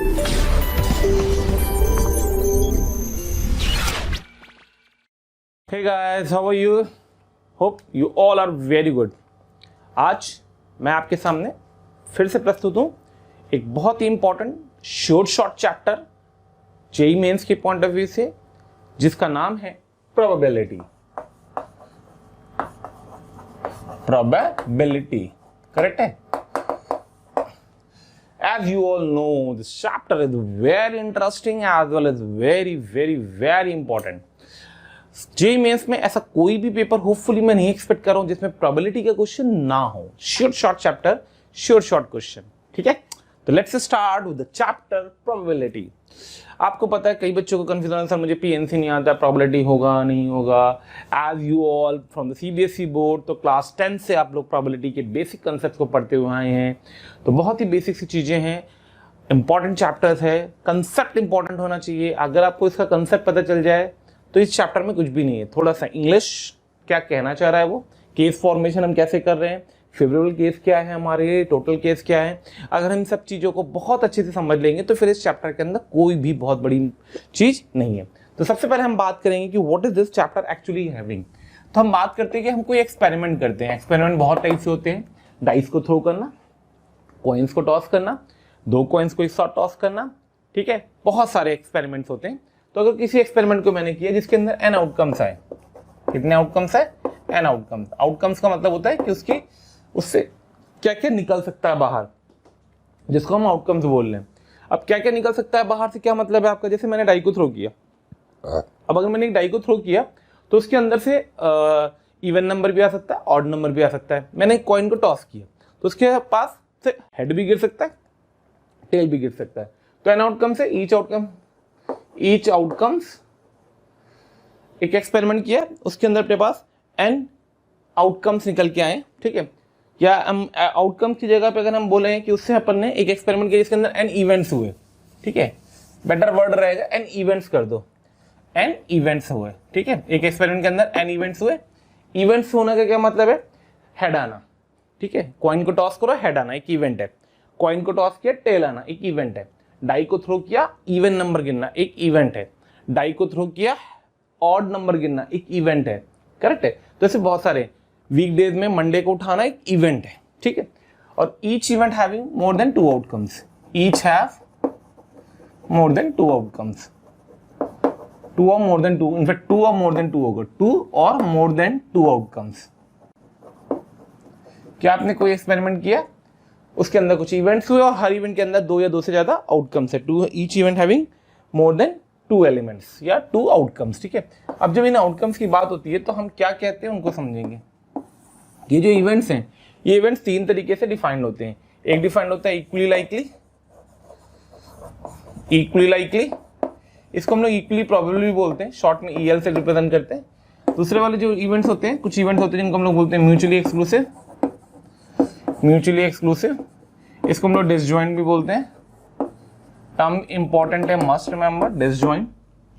Hey guys, how are you? Hope you all are very good. आज मैं आपके सामने फिर से प्रस्तुत हूँ एक बहुत ही important short chapter JEE mains के पॉइंट ऑफ व्यू से, जिसका नाम है प्रोबेबिलिटी। प्रोबेबिलिटी करेक्ट है? As you all know, this chapter is very interesting as well as very important. JEE mains में ऐसा कोई भी पेपर होपफुली मैं नहीं एक्सपेक्ट कर रहा हूं जिसमें प्रोबेबिलिटी का क्वेश्चन ना हो। शॉर्ट चैप्टर, शॉर्ट क्वेश्चन, ठीक है? तो let's start with the chapter probability. आपको पता है कई बच्चों को कंफ्यूजन, सर मुझे पीएनसी नहीं आता, प्रोबेबिलिटी होगा नहीं होगा। As you all from the CBSE board, तो क्लास 10 से आप लोग प्रोबेबिलिटी के बेसिक कंसेप्ट को पढ़ते हुए आए हैं, तो बहुत ही बेसिक सी चीजें हैं, इंपॉर्टेंट चैप्टर्स है, कंसेप्ट इंपॉर्टेंट होना चाहिए। अगर आपको इसका कंसेप्ट पता चल जाए तो इस चैप्टर में कुछ भी नहीं है। थोड़ा सा इंग्लिश क्या कहना चाह रहा है वो, केस फॉर्मेशन हम कैसे कर रहे हैं, फेवरेबल केस क्या है हमारे, टोटल केस क्या है, अगर हम सब चीज़ों को बहुत अच्छे से समझ लेंगे तो फिर इस चैप्टर के अंदर कोई भी बहुत बड़ी चीज़ नहीं है। तो सबसे पहले हम बात करेंगे कि what is this chapter actually having. तो हम बात करते हैं कि हम कोई एक्सपेरिमेंट करते हैं। एक्सपेरिमेंट बहुत टाइप से होते हैं। डाइस को थ्रो करना, कॉइन्स को टॉस करना, 2 कॉइन्स को एक साथ टॉस करना, ठीक है? बहुत सारे एक्सपेरिमेंट्स होते हैं। तो अगर किसी एक्सपेरिमेंट को मैंने किया जिसके अंदर n आउटकम्स आए, कितने आउटकम्स है? n outcomes. आउटकम्स का मतलब होता है कि उससे क्या क्या निकल सकता है बाहर, जिसको हम आउटकम्स बोल रहे हैं। अब क्या क्या निकल सकता है बाहर से क्या मतलब है आपका? जैसे मैंने डाई को थ्रो किया, अब अगर मैंने एक डाई को थ्रो किया तो उसके अंदर से इवन नंबर भी आ सकता है, ऑड नंबर भी आ सकता है। मैंने एक कॉइन को टॉस किया तो उसके पास से हेड भी गिर सकता है, टेल भी गिर सकता है। तो n आउटकम्स है, ईच आउटकम्स। एक एक्सपेरिमेंट किया, उसके अंदर अपने पास n आउटकम्स निकल के आए, ठीक है? या हम आउटकम्स की जगह पे अगर हम बोले कि उससे अपन ने एक एक्सपेरिमेंट किया जिसके अंदर n इवेंट्स हुए, ठीक है? बेटर वर्ड रहेगा n इवेंट्स कर दो, n इवेंट्स हुए, ठीक है? एक एक्सपेरिमेंट के अंदर n इवेंट्स हुए। इवेंट्स होने का क्या मतलब है? हेड आना, ठीक है? कॉइन को टॉस करो, हेड आना एक इवेंट है। कॉइन को टॉस किया, टेल आना एक इवेंट है। डाई को थ्रो किया, इवन नंबर गिनना एक इवेंट है। डाई को थ्रो किया, ऑड नंबर गिनना एक इवेंट है, करेक्ट है? तो ऐसे बहुत सारे, वीकडेज में मंडे को उठाना एक इवेंट है, ठीक है? और each event having more than 2 outcomes, each have more than 2 outcomes, 2 और मोर देन 2, इनफैक्ट 2 और मोर देन 2 होगा, 2 और मोर देन 2 आउटकम्स। क्या आपने कोई एक्सपेरिमेंट किया, उसके अंदर कुछ इवेंट्स हुए और हर इवेंट के अंदर 2 या 2 से ज्यादा आउटकम्स है, 2 each event having more than 2 elements या 2 आउटकम्स, ठीक है? अब जब इन आउटकम्स की बात होती है तो हम क्या कहते हैं उनको समझेंगे। ये जो इवेंट्स हैं, ये इवेंट्स 3 तरीके से डिफाइंड होते हैं। एक डिफाइंड होता है इक्वली लाइकली, इसको हम लोग इक्वली प्रोबेबल भी बोलते हैं, शॉर्ट में EL से रिप्रेजेंट करते हैं। दूसरे वाले जो इवेंट्स होते हैं, कुछ इवेंट्स होते हैं जिनको हम लोग बोलते हैं म्यूचुअली एक्सक्लूसिव, इसको हम लोग डिसजॉइंट भी बोलते हैं। टर्म इंपॉर्टेंट है, मस्ट रिमेंबर, डिसजॉइंट।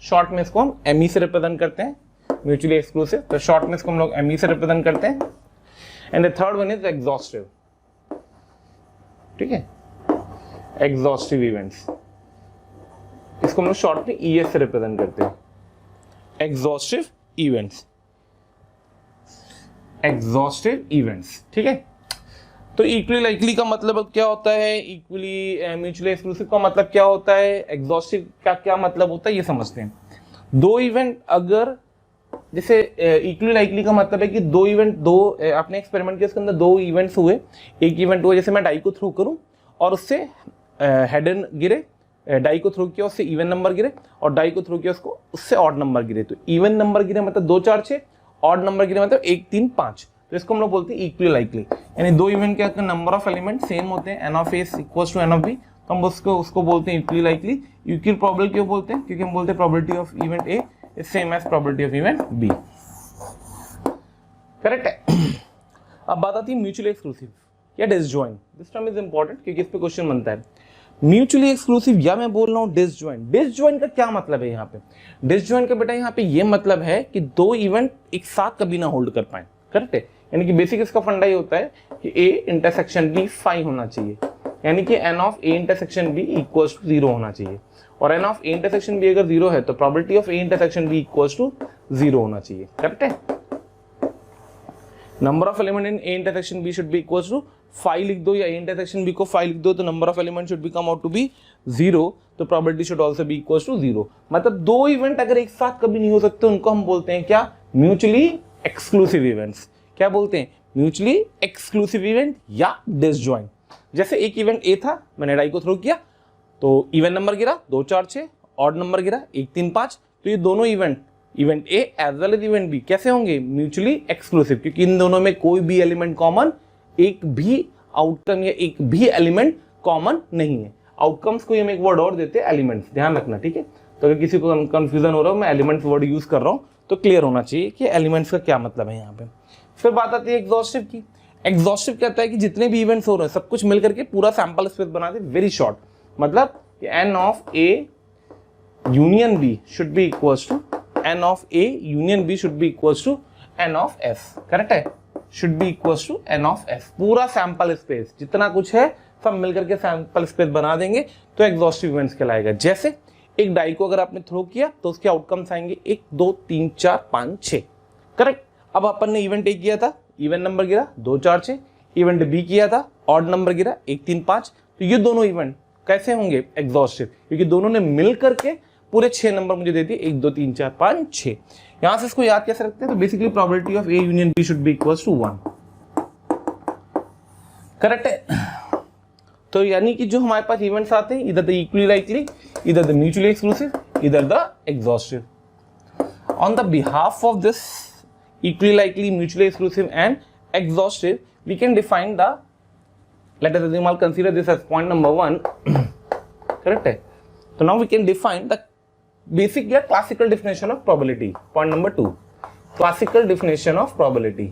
शॉर्ट में इसको हम ME से रिप्रेजेंट करते हैं, म्यूचुअली एक्सक्लूसिव, तो शॉर्ट में इसको हम लोग ME से रिप्रेजेंट करते हैं। And the third one is exhaustive, ठीक है? एग्जॉस्टिव इवेंट्स, इसको हम लोग शॉर्ट में ES से रिप्रेजेंट करते हैं। एग्जॉस्टिव इवेंट्स, ठीक है? तो इक्वली लाइकली का मतलब क्या होता है, इक्वली म्यूचुअली एक्सक्लूसिव का मतलब क्या होता है, एग्जॉस्टिव का क्या मतलब होता है, ये समझते हैं। 2 इवेंट, अगर जैसे इक्वली लाइकली का मतलब है कि 2 इवेंट, आपने एक्सपेरिमेंट किया, उसके अंदर 2 इवेंट्स हुए। एक इवेंट हुआ जैसे मैं डाई को थ्रो करूं और उससे हेड गिरे, डाई को थ्रो किया उससे इवन नंबर गिरे, और डाई को थ्रो किया उससे ऑड नंबर गिरे। तो इवन नंबर गिरे मतलब 2 4 6, ऑड नंबर गिरे मतलब 1 3 5। तो इसको हम लोग बोलते हैं इक्वली लाइकली, यानी 2 इवेंट के नंबर ऑफ एलिमेंट सेम होते हैं, n of A equals to n of B, तो हम उसको बोलते हैं इक्वली लाइकली। इक्वल प्रोबेबिलिटी क्यों बोलते हैं? क्योंकि हम बोलते हैं probability of event A is same as probability of event B, correct है? अब बात आती है म्यूचुअली एक्सक्लूसिव या disjoint. This term is important क्योंकि इस पे क्वेश्चन बनता है। म्यूचुअली एक्सक्लूसिव या मैं बोल रहा हूं डिसजॉइंट। डिसजॉइंट का क्या मतलब है यहाँ पे? डिसजॉइंट का बेटा यहाँ पे ये मतलब है कि 2 इवेंट एक साथ कभी ना होल्ड कर पाए, करेक्ट है? यानी कि बेसिक इसका फंडा ये होता है कि A इंटरसेक्शन B फाई होना चाहिए, यानी कि n of a intersection b equals to 0 होना चाहिए, और n of a intersection b अगर 0 है तो probability of a intersection b equals to 0 होना चाहिए। करेक्ट है? Number of element in a intersection b should be equals to 5 लिख दो, या a इंटरसेक्शन b को 5 लिख दो तो number of element should be come out to be 0, तो probability should also be equals to 0। मतलब दो इवेंट अगर एक साथ कभी नहीं हो सकते उनको हम बोलते हैं क्या? Mutually exclusive events. क्या बोलते हैं? म्यूचुअली एक्सक्लूसिव इवेंट या डिसजॉइंट। जैसे एक इवेंट ए था, मैंने डाई को थ्रो किया तो इवन नंबर गिरा 2 4 6, ऑड नंबर गिरा 1 3 5, तो ये दोनों event A as well as event B कैसे होंगे? म्यूचुअली एक्सक्लूसिव, क्योंकि इन दोनों में कोई भी एलिमेंट कॉमन, एक भी आउटकम या एक भी एलिमेंट कॉमन नहीं है। आउटकम्स को हम एक वर्ड और देते हैं एलिमेंट्स, ध्यान रखना, ठीक है? तो अगर किसी को कंफ्यूजन हो रहा हो, मैं एलिमेंट्स वर्ड यूज कर रहा हूं तो क्लियर होना चाहिए कि एलिमेंट्स का क्या मतलब है यहाँ पे। फिर बात आती है एग्जॉस्टिव की। एग्जॉस्टिव कहता है कि जितने भी इवेंट्स हो रहे हैं सब कुछ मिल करके पूरा सैंपल स्पेस बना दे, वेरी शॉर्ट। मतलब n of a union b should be equals to n of a union b should be equals to n of s। Correct है? Should be equals to n of s। पूरा sample space जितना कुछ है सब मिलकर के sample space बना देंगे तो एग्जॉस्टिव इवेंट्स कहलाएगा। जैसे एक डाई को अगर आपने थ्रो किया तो उसके आउटकम्स आएंगे 1 2 3 4 5 6। करेक्ट? अब अपन ने इवेंट ए किया था, इवन नंबर गिरा 2 4 6, इवेंट बी किया था, ऑड नंबर गिरा 1 3 5, तो ये दोनों इवेंट कैसे होंगे? एग्जॉस्टिव, क्योंकि दोनों ने मिल करके पूरे 6 नंबर मुझे दे दिए, 1 2 3 4 5 6। यहां से इसको याद कैसे रखते हैं? तो basically probability of A union B should be equals to 1। Correct है? तो यानी कि जो हमारे पास इवेंट्स आते हैं, इधर द इक्वली लाइकली, इधर द म्यूचुअली एक्सक्लूसिव, इधर the exhaustive. On the behalf of this equally likely, mutually exclusive and exhaustive, we can define the, let us assume I'll consider this as point number 1. Correct है? So now we can define the basic या classical definition of probability. Point number 2, classical definition of probability.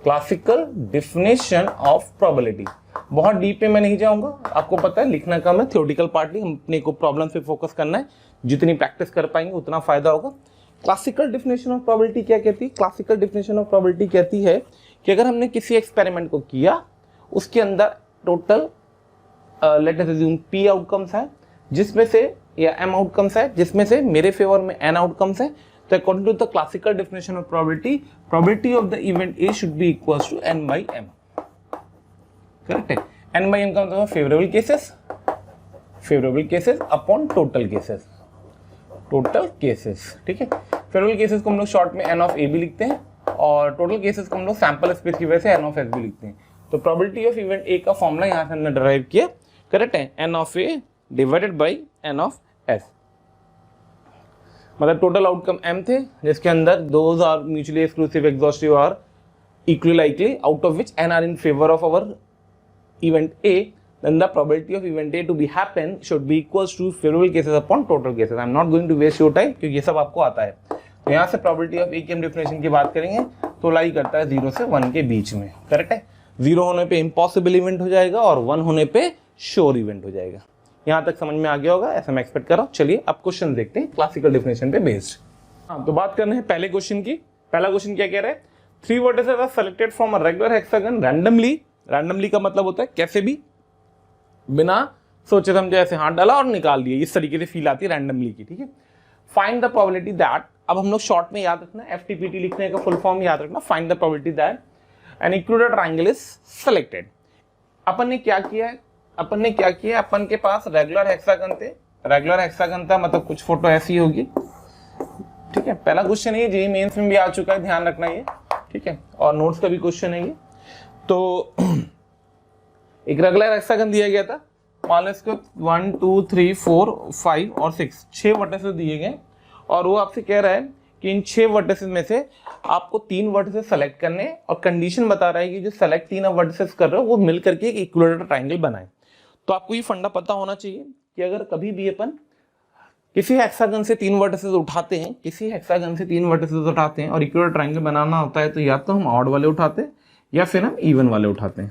Classical definition of probability. बहुत deep में मैं नहीं जाऊंगा, आपको पता है लिखना कम है, थ्योरेटिकल पार्ट ही, अपने को प्रॉब्लम पे फोकस करना है, जितनी प्रैक्टिस कर पाएंगे उतना फायदा होगा। क्लासिकल डिफिनेशन ऑफ प्रोबेबिलिटी क्या कहती है? क्लासिकल डिफिनेशन ऑफ प्रोबेबिलिटी कहती है कि अगर हमने किसी एक्सपेरिमेंट को किया, उसके अंदर total let us assume p outcomes है, जिसमें से या m आउटकम्स है, जिसमें से मेरे फेवर में n आउटकम्स है, तो according to the classical definition of probability, probability of the event a should be equals to n by m। Correct है? n बाई m का मतलब favourable cases upon total cases, ठीक है? Favourable cases को हम लोग शॉर्ट में n of a भी लिखते हैं, और टोटल केसेस को हम लोग सैंपल स्पेस की वजह से n ऑफ s भी लिखते हैं। तो प्रोबेबिलिटी ऑफ इवेंट a का फॉर्मूला यहाँ से हमने डिराइव किया। करेक्ट है? n of a divided by n of s। मतलब टोटल आउटकम m थे, जिसके अंदर those are mutually exclusive, exhaustive are equally likely, out of which n are in favour of our event a, then the probability of event A to be happen should be equals to favorable cases upon total cases. I am not going to waste your time क्योंकि ये सब आपको आता है। तो यहाँ से probability of A की हम definition की बात करेंगे तो लाई करता है 0 से 1 के बीच में। करेक्ट है? 0 होने पे impossible इवेंट हो जाएगा और 1 होने पे श्योर इवेंट हो जाएगा। यहाँ तक समझ में आ गया होगा, ऐसा मैं एक्सपेक्ट कर रहा हूँ। चलिए अब क्वेश्चन देखते हैं क्लासिकल डिफिनेशन पे बेस्ड। हाँ, तो बात करना है पहले क्वेश्चन की। पहला क्वेश्चन क्या कह रहा है? 3 vertices are selected from a regular hexagon randomly. Randomly का मतलब होता है कैसे भी, बिना सोचे समझे ऐसे हाथ डाला और निकाल दिए, इस तरीके से फील आती है रैंडमली की। ठीक है? फाइंड द प्रोबेबिलिटी दैट, अब हम लोग शॉर्ट में याद रखना, एफटीपीटी लिखने का फुल फॉर्म याद रखना, find the probability that an included triangle is selected. अपन ने क्या किया है? अपन के पास रेगुलर हेक्सागन थे, रेगुलर हेक्सागन था मतलब कुछ फोटो ऐसी होगी। ठीक है? पहला क्वेश्चन है, जेईई मेंस में भी आ चुका है, ध्यान रखना ये। ठीक है? और नोट्स का भी क्वेश्चन है ये। तो एक रेगुलर हेक्सागन दिया गया था, मान लो इसको 1 2 3 4 5 और 6 वर्टिसेस दिए गए, और वो आपसे कह रहा है कि इन 6 वर्टिसेस में से आपको 3 वर्टिसेस सेलेक्ट करने, और कंडीशन बता रहा है कि जो सेलेक्ट 3 वर्टिसेस कर रहे हो वो मिल करके एक इक्विलेटरल ट्रायंगल बनाए। तो आपको ये फंडा पता होना चाहिए कि अगर कभी भी अपन किसी हेक्सागन से 3 वर्टिसेस उठाते हैं, और इक्विलेटरल ट्रायंगल बनाना होता है, तो या तो हम ऑड वाले उठाते हैं या फिर हम इवन वाले उठाते हैं।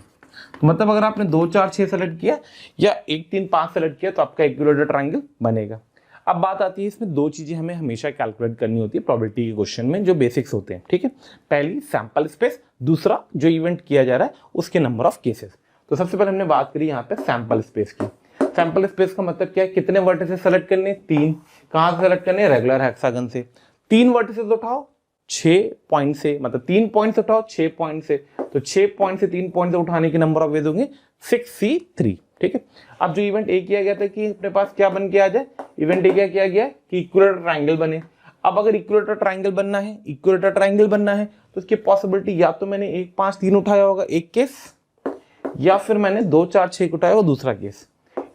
तो मतलब अगर आपने 2 4 6 सेलेक्ट किया या 1 3 5 सेलेक्ट किया तो आपका इक्विलेटरल ट्रायंगल बनेगा। अब बात आती है, इसमें 2 चीजें हमें हमेशा कैलकुलेट करनी होती है प्रोबेबिलिटी के क्वेश्चन में, जो बेसिक्स होते हैं। ठीक है? पहली सैंपल स्पेस, दूसरा जो इवेंट किया जा रहा है उसके नंबर ऑफ केसेस। तो सबसे पहले हमने बात करी यहाँ पे सैंपल स्पेस की। सैंपल स्पेस का मतलब क्या है, कितने वर्टिसेस सेलेक्ट करने, 3। कहाँ से सेलेक्ट करने, रेगुलर हेक्सागन से। 3 वर्टिसेस उठाओ 6 पॉइंट से, मतलब 3 पॉइंट से उठाओ 6 पॉइंट से, तो 6 पॉइंट से 3 पॉइंट से उठाने की नंबर ऑफ वेज होंगे 6C3। ठीक है, अब जो इवेंट ए किया गया था कि अपने पास क्या बन के आ जाए, इवेंट ए क्या किया गया कि इक्विलेटरल ट्रायंगल बने। अब अगर इक्विलेटरल ट्रायंगल बनना है, इक्विलेटरल ट्रायंगल बनना है तो उसकी पॉसिबिलिटी या तो मैंने 1 5 3 उठाया होगा एक केस, या फिर मैंने 2 4 6 उठाया होगा दूसरा केस।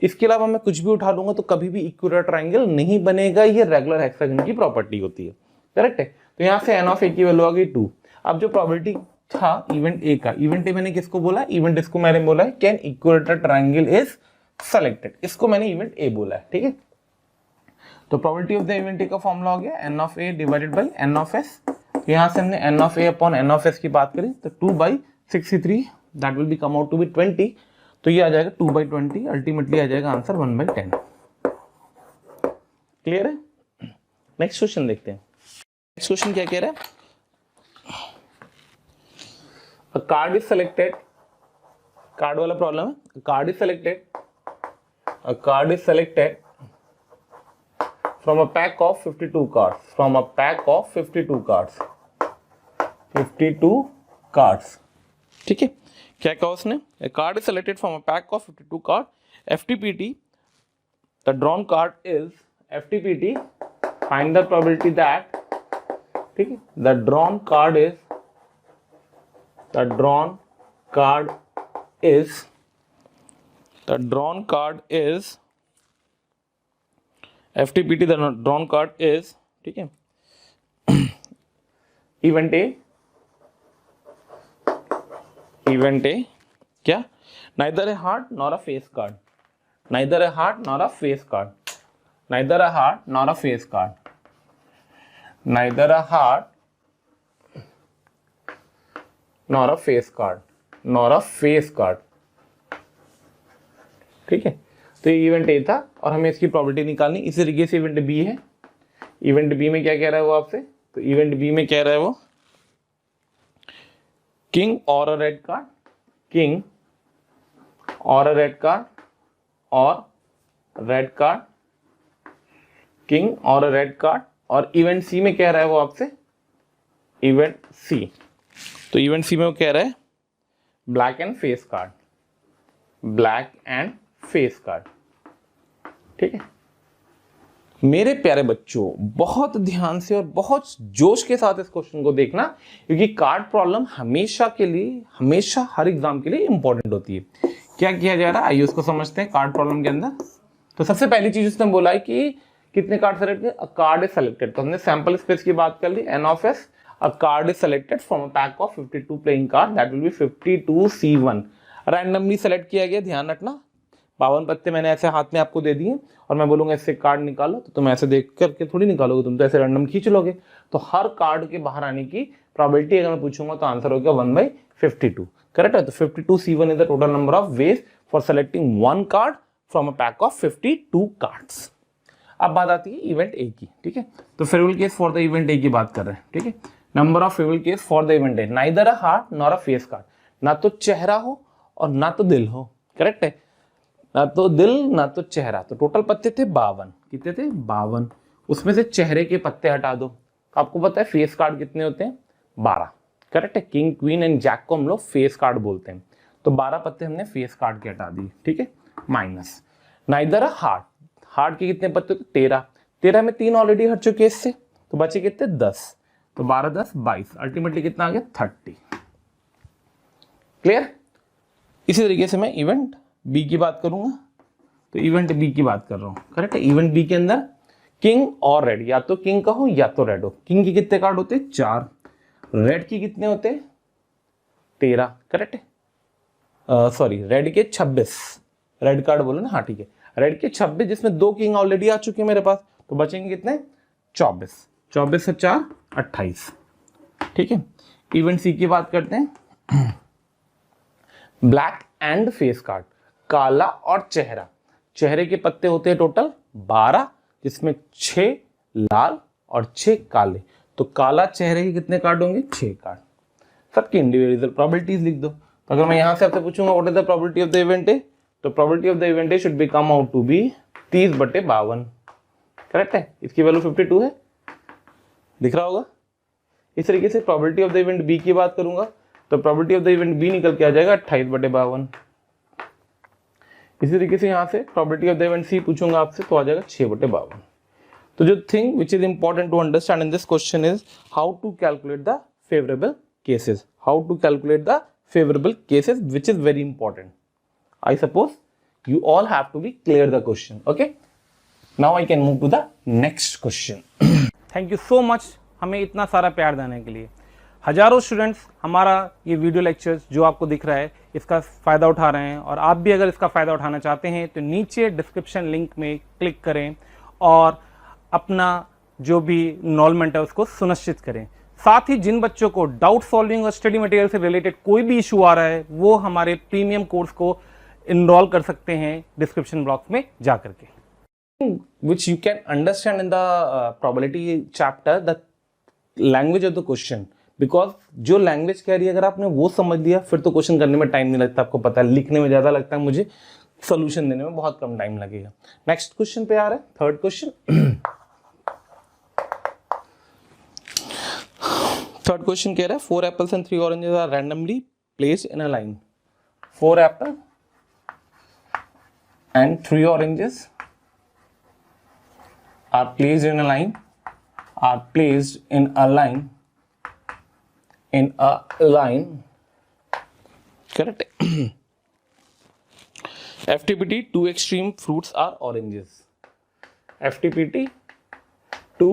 इसके अलावा मैं कुछ भी उठा लूंगा तो कभी भी इक्विलेटरल ट्रायंगल नहीं बनेगा, ये रेगुलर हेक्सागन की प्रॉपर्टी होती है। करेक्ट है, तो यहाँ से एन ऑफ ए की वैल्यू आ गई 2। अब जो प्रोबेबिलिटी था इवेंट ए का, इवेंट ए मैंने किसको बोला, इवेंट इसको मैंने बोला है can equilateral triangle is selected, इसको मैंने इवेंट ए बोला है। ठीक है, तो probability of the event A का फॉर्मूला हो गया N of A divided by N of S. यहाँ से हमने N of A upon N of S की बात करी तो 2/63 that will be come out to be 20, तो ये आ जाएगा 2/20, अल्टीमेटली आ जाएगा आंसर 1/10। क्लियर है, नेक्स्ट क्वेश्चन देखते हैं। नेक्स्ट क्वेश्चन क्या कह रहा है, a card is selected, card वाला प्रॉब्लम है। Card is selected, a card is selected from a pack of 52 cards, from a pack of 52 cards, 52 cards। ठीक है, क्या कहा उसने, a card is selected from a pack of 52 cards, FTPT, the drawn card is FTPT, find the probability that, ठीक है, the drawn card is FTPT, the drawn card is, ठीक है, event A क्या, neither a heart nor a face card, neither a heart nor a face card, neither a heart nor a face card, neither a heart nor a face card, nor a face card। ठीक है, तो ये event A था और हमें इसकी probability निकालनी। इसी तरीके से इवेंट बी है, इवेंट बी में क्या कह रहा है वो आपसे, तो इवेंट बी में कह रहा है वो किंग और अ रेड कार्ड, किंग और अ रेड कार्ड, और रेड कार्ड, किंग और अ रेड कार्ड, और इवेंट सी में कह रहा है वो आपसे, इवेंट सी, तो इवेंट सी में वो कह रहा है black and face card, black and face card. ठीक है, मेरे प्यारे बच्चों बहुत ध्यान से और बहुत जोश के साथ इस क्वेश्चन को देखना, क्योंकि कार्ड प्रॉब्लम हमेशा के लिए, हमेशा हर एग्जाम के लिए इंपॉर्टेंट होती है। क्या किया जा रहा है, आइए उसको समझते हैं। कार्ड प्रॉब्लम के अंदर तो सबसे पहली चीज उसने बोला है कि कितने कार्ड सेलेक्ट किए, अ कार्ड इज सेलेक्टेड, तो हमने सैंपल स्पेस की बात कर ली, n of S, a card is selected from a pack of 52 playing card, that will be 52C1, randomly select किया गया। ध्यान रखना 52 पत्ते मैंने ऐसे हाथ में आपको दे दिए और मैं बोलूंगा इससे कार्ड निकालो, तो तुम ऐसे देख करके थोड़ी निकालोगे, तुम तो ऐसे रैंडम खींच लोगे। तो हर कार्ड के बाहर आने की प्रोबेबिलिटी अगर मैं पूछूंगा तो आंसर हो गया 1/52। करेक्ट है, तो 52C1 is the total number of ways for selecting one card from a pack of 52 cards. अब बात आती है इवेंट ए की। ठीक है, तो favourable case for the event ए की बात कर रहे हैं। ठीक है, number of favourable case for the event A, neither a heart nor a face card, ना तो चेहरा हो और ना तो दिल हो। करेक्ट है, ना तो दिल ना तो चेहरा। तो टोटल पत्ते थे 52, कितने थे 52, उसमें से चेहरे के पत्ते हटा दो। आपको पता है फेस कार्ड कितने होते हैं, 12। करेक्ट है, किंग क्वीन एंड जैक को हम लोग फेस कार्ड बोलते हैं, तो 12 पत्ते हमने फेस कार्ड के हटा दिए। ठीक है, minus neither a heart, heart के कितने पत्ते होते, 13, 13 में 3 ऑलरेडी हट चुके इससे, तो बचे कितने 10, तो 12 10 22, अल्टीमेटली कितना आ गया 30। क्लियर। इसी तरीके से मैं इवेंट बी की बात करूंगा, तो इवेंट बी की बात कर रहा हूं। करेक्ट है, इवेंट बी के अंदर किंग और रेड, या तो किंग का हो या तो रेड हो। किंग के कितने कार्ड होते हैं 4, रेड की कितने होते हैं 13। करेक्ट है, सॉरी रेड के 26, रेड कार्ड बोलो ना, हाँ ठीक है, रेड के 26 जिसमें 2 किंग ऑलरेडी आ चुके हैं मेरे पास, तो बचेंगे कितने 24, 24 से 4 28। ठीक है, इवेंट सी की बात करते हैं, ब्लैक एंड फेस कार्ड, काला और चेहरा। चेहरे के पत्ते होते हैं टोटल 12, जिसमें 6 लाल और 6 काले, तो काला चेहरे के कितने कार्ड होंगे 6 कार्ड। सबके इंडिविजुअल प्रोबेबिलिटीज लिख दो। तो अगर मैं यहां से आपसे पूछूंगा what is the probability of the event A, तो probability of the event A should be come out to be 30/52। Correct है, इसकी वैल्यू 52 है, दिख रहा होगा। इस तरीके से probability of the event B की बात करूंगा तो probability of the event B निकल के आ जाएगा 28/52। इसी तरीके से यहां से probability of the event C पूछूंगा आपसे तो आ जाएगा 6/52। तो जो thing which is important to understand in this question is how to calculate the favourable cases, how to calculate the favorable cases, which is very important. I suppose you all have to be clear the question. Okay, now I can move to the next question. Thank you so much हमें इतना सारा प्यार देने के लिए। हजारों students हमारा ये वीडियो लेक्चर्स जो आपको दिख रहा है इसका फ़ायदा उठा रहे हैं, और आप भी अगर इसका फ़ायदा उठाना चाहते हैं तो नीचे डिस्क्रिप्शन लिंक में क्लिक करें और अपना जो भी इनरोलमेंट है उसको सुनिश्चित करें। साथ ही जिन बच्चों को डाउट सॉल्विंग और स्टडी मटेरियल से रिलेटेड कोई भी इशू आ रहा है वो हमारे प्रीमियम कोर्स को इनरोल कर सकते हैं डिस्क्रिप्शन बॉक्स में जाकर के। Which you can understand in the probability chapter the language of the question, because जो लैंग्वेज कह रही है अगर आपने वो समझ लिया फिर तो क्वेश्चन करने में टाइम नहीं लगता, आपको पता है लिखने में ज्यादा लगता है, मुझे सोल्यूशन देने में बहुत कम टाइम लगेगा। नेक्स्ट क्वेश्चन पे आ रहा है, थर्ड क्वेश्चन। थर्ड क्वेश्चन कह रहा है 4 apples and 3 oranges are randomly placed in a line. 4 apples and 3 oranges are placed in a line, are placed in a line, in a line. Correct. FTPT, 2 extreme fruits are oranges. FTPT, 2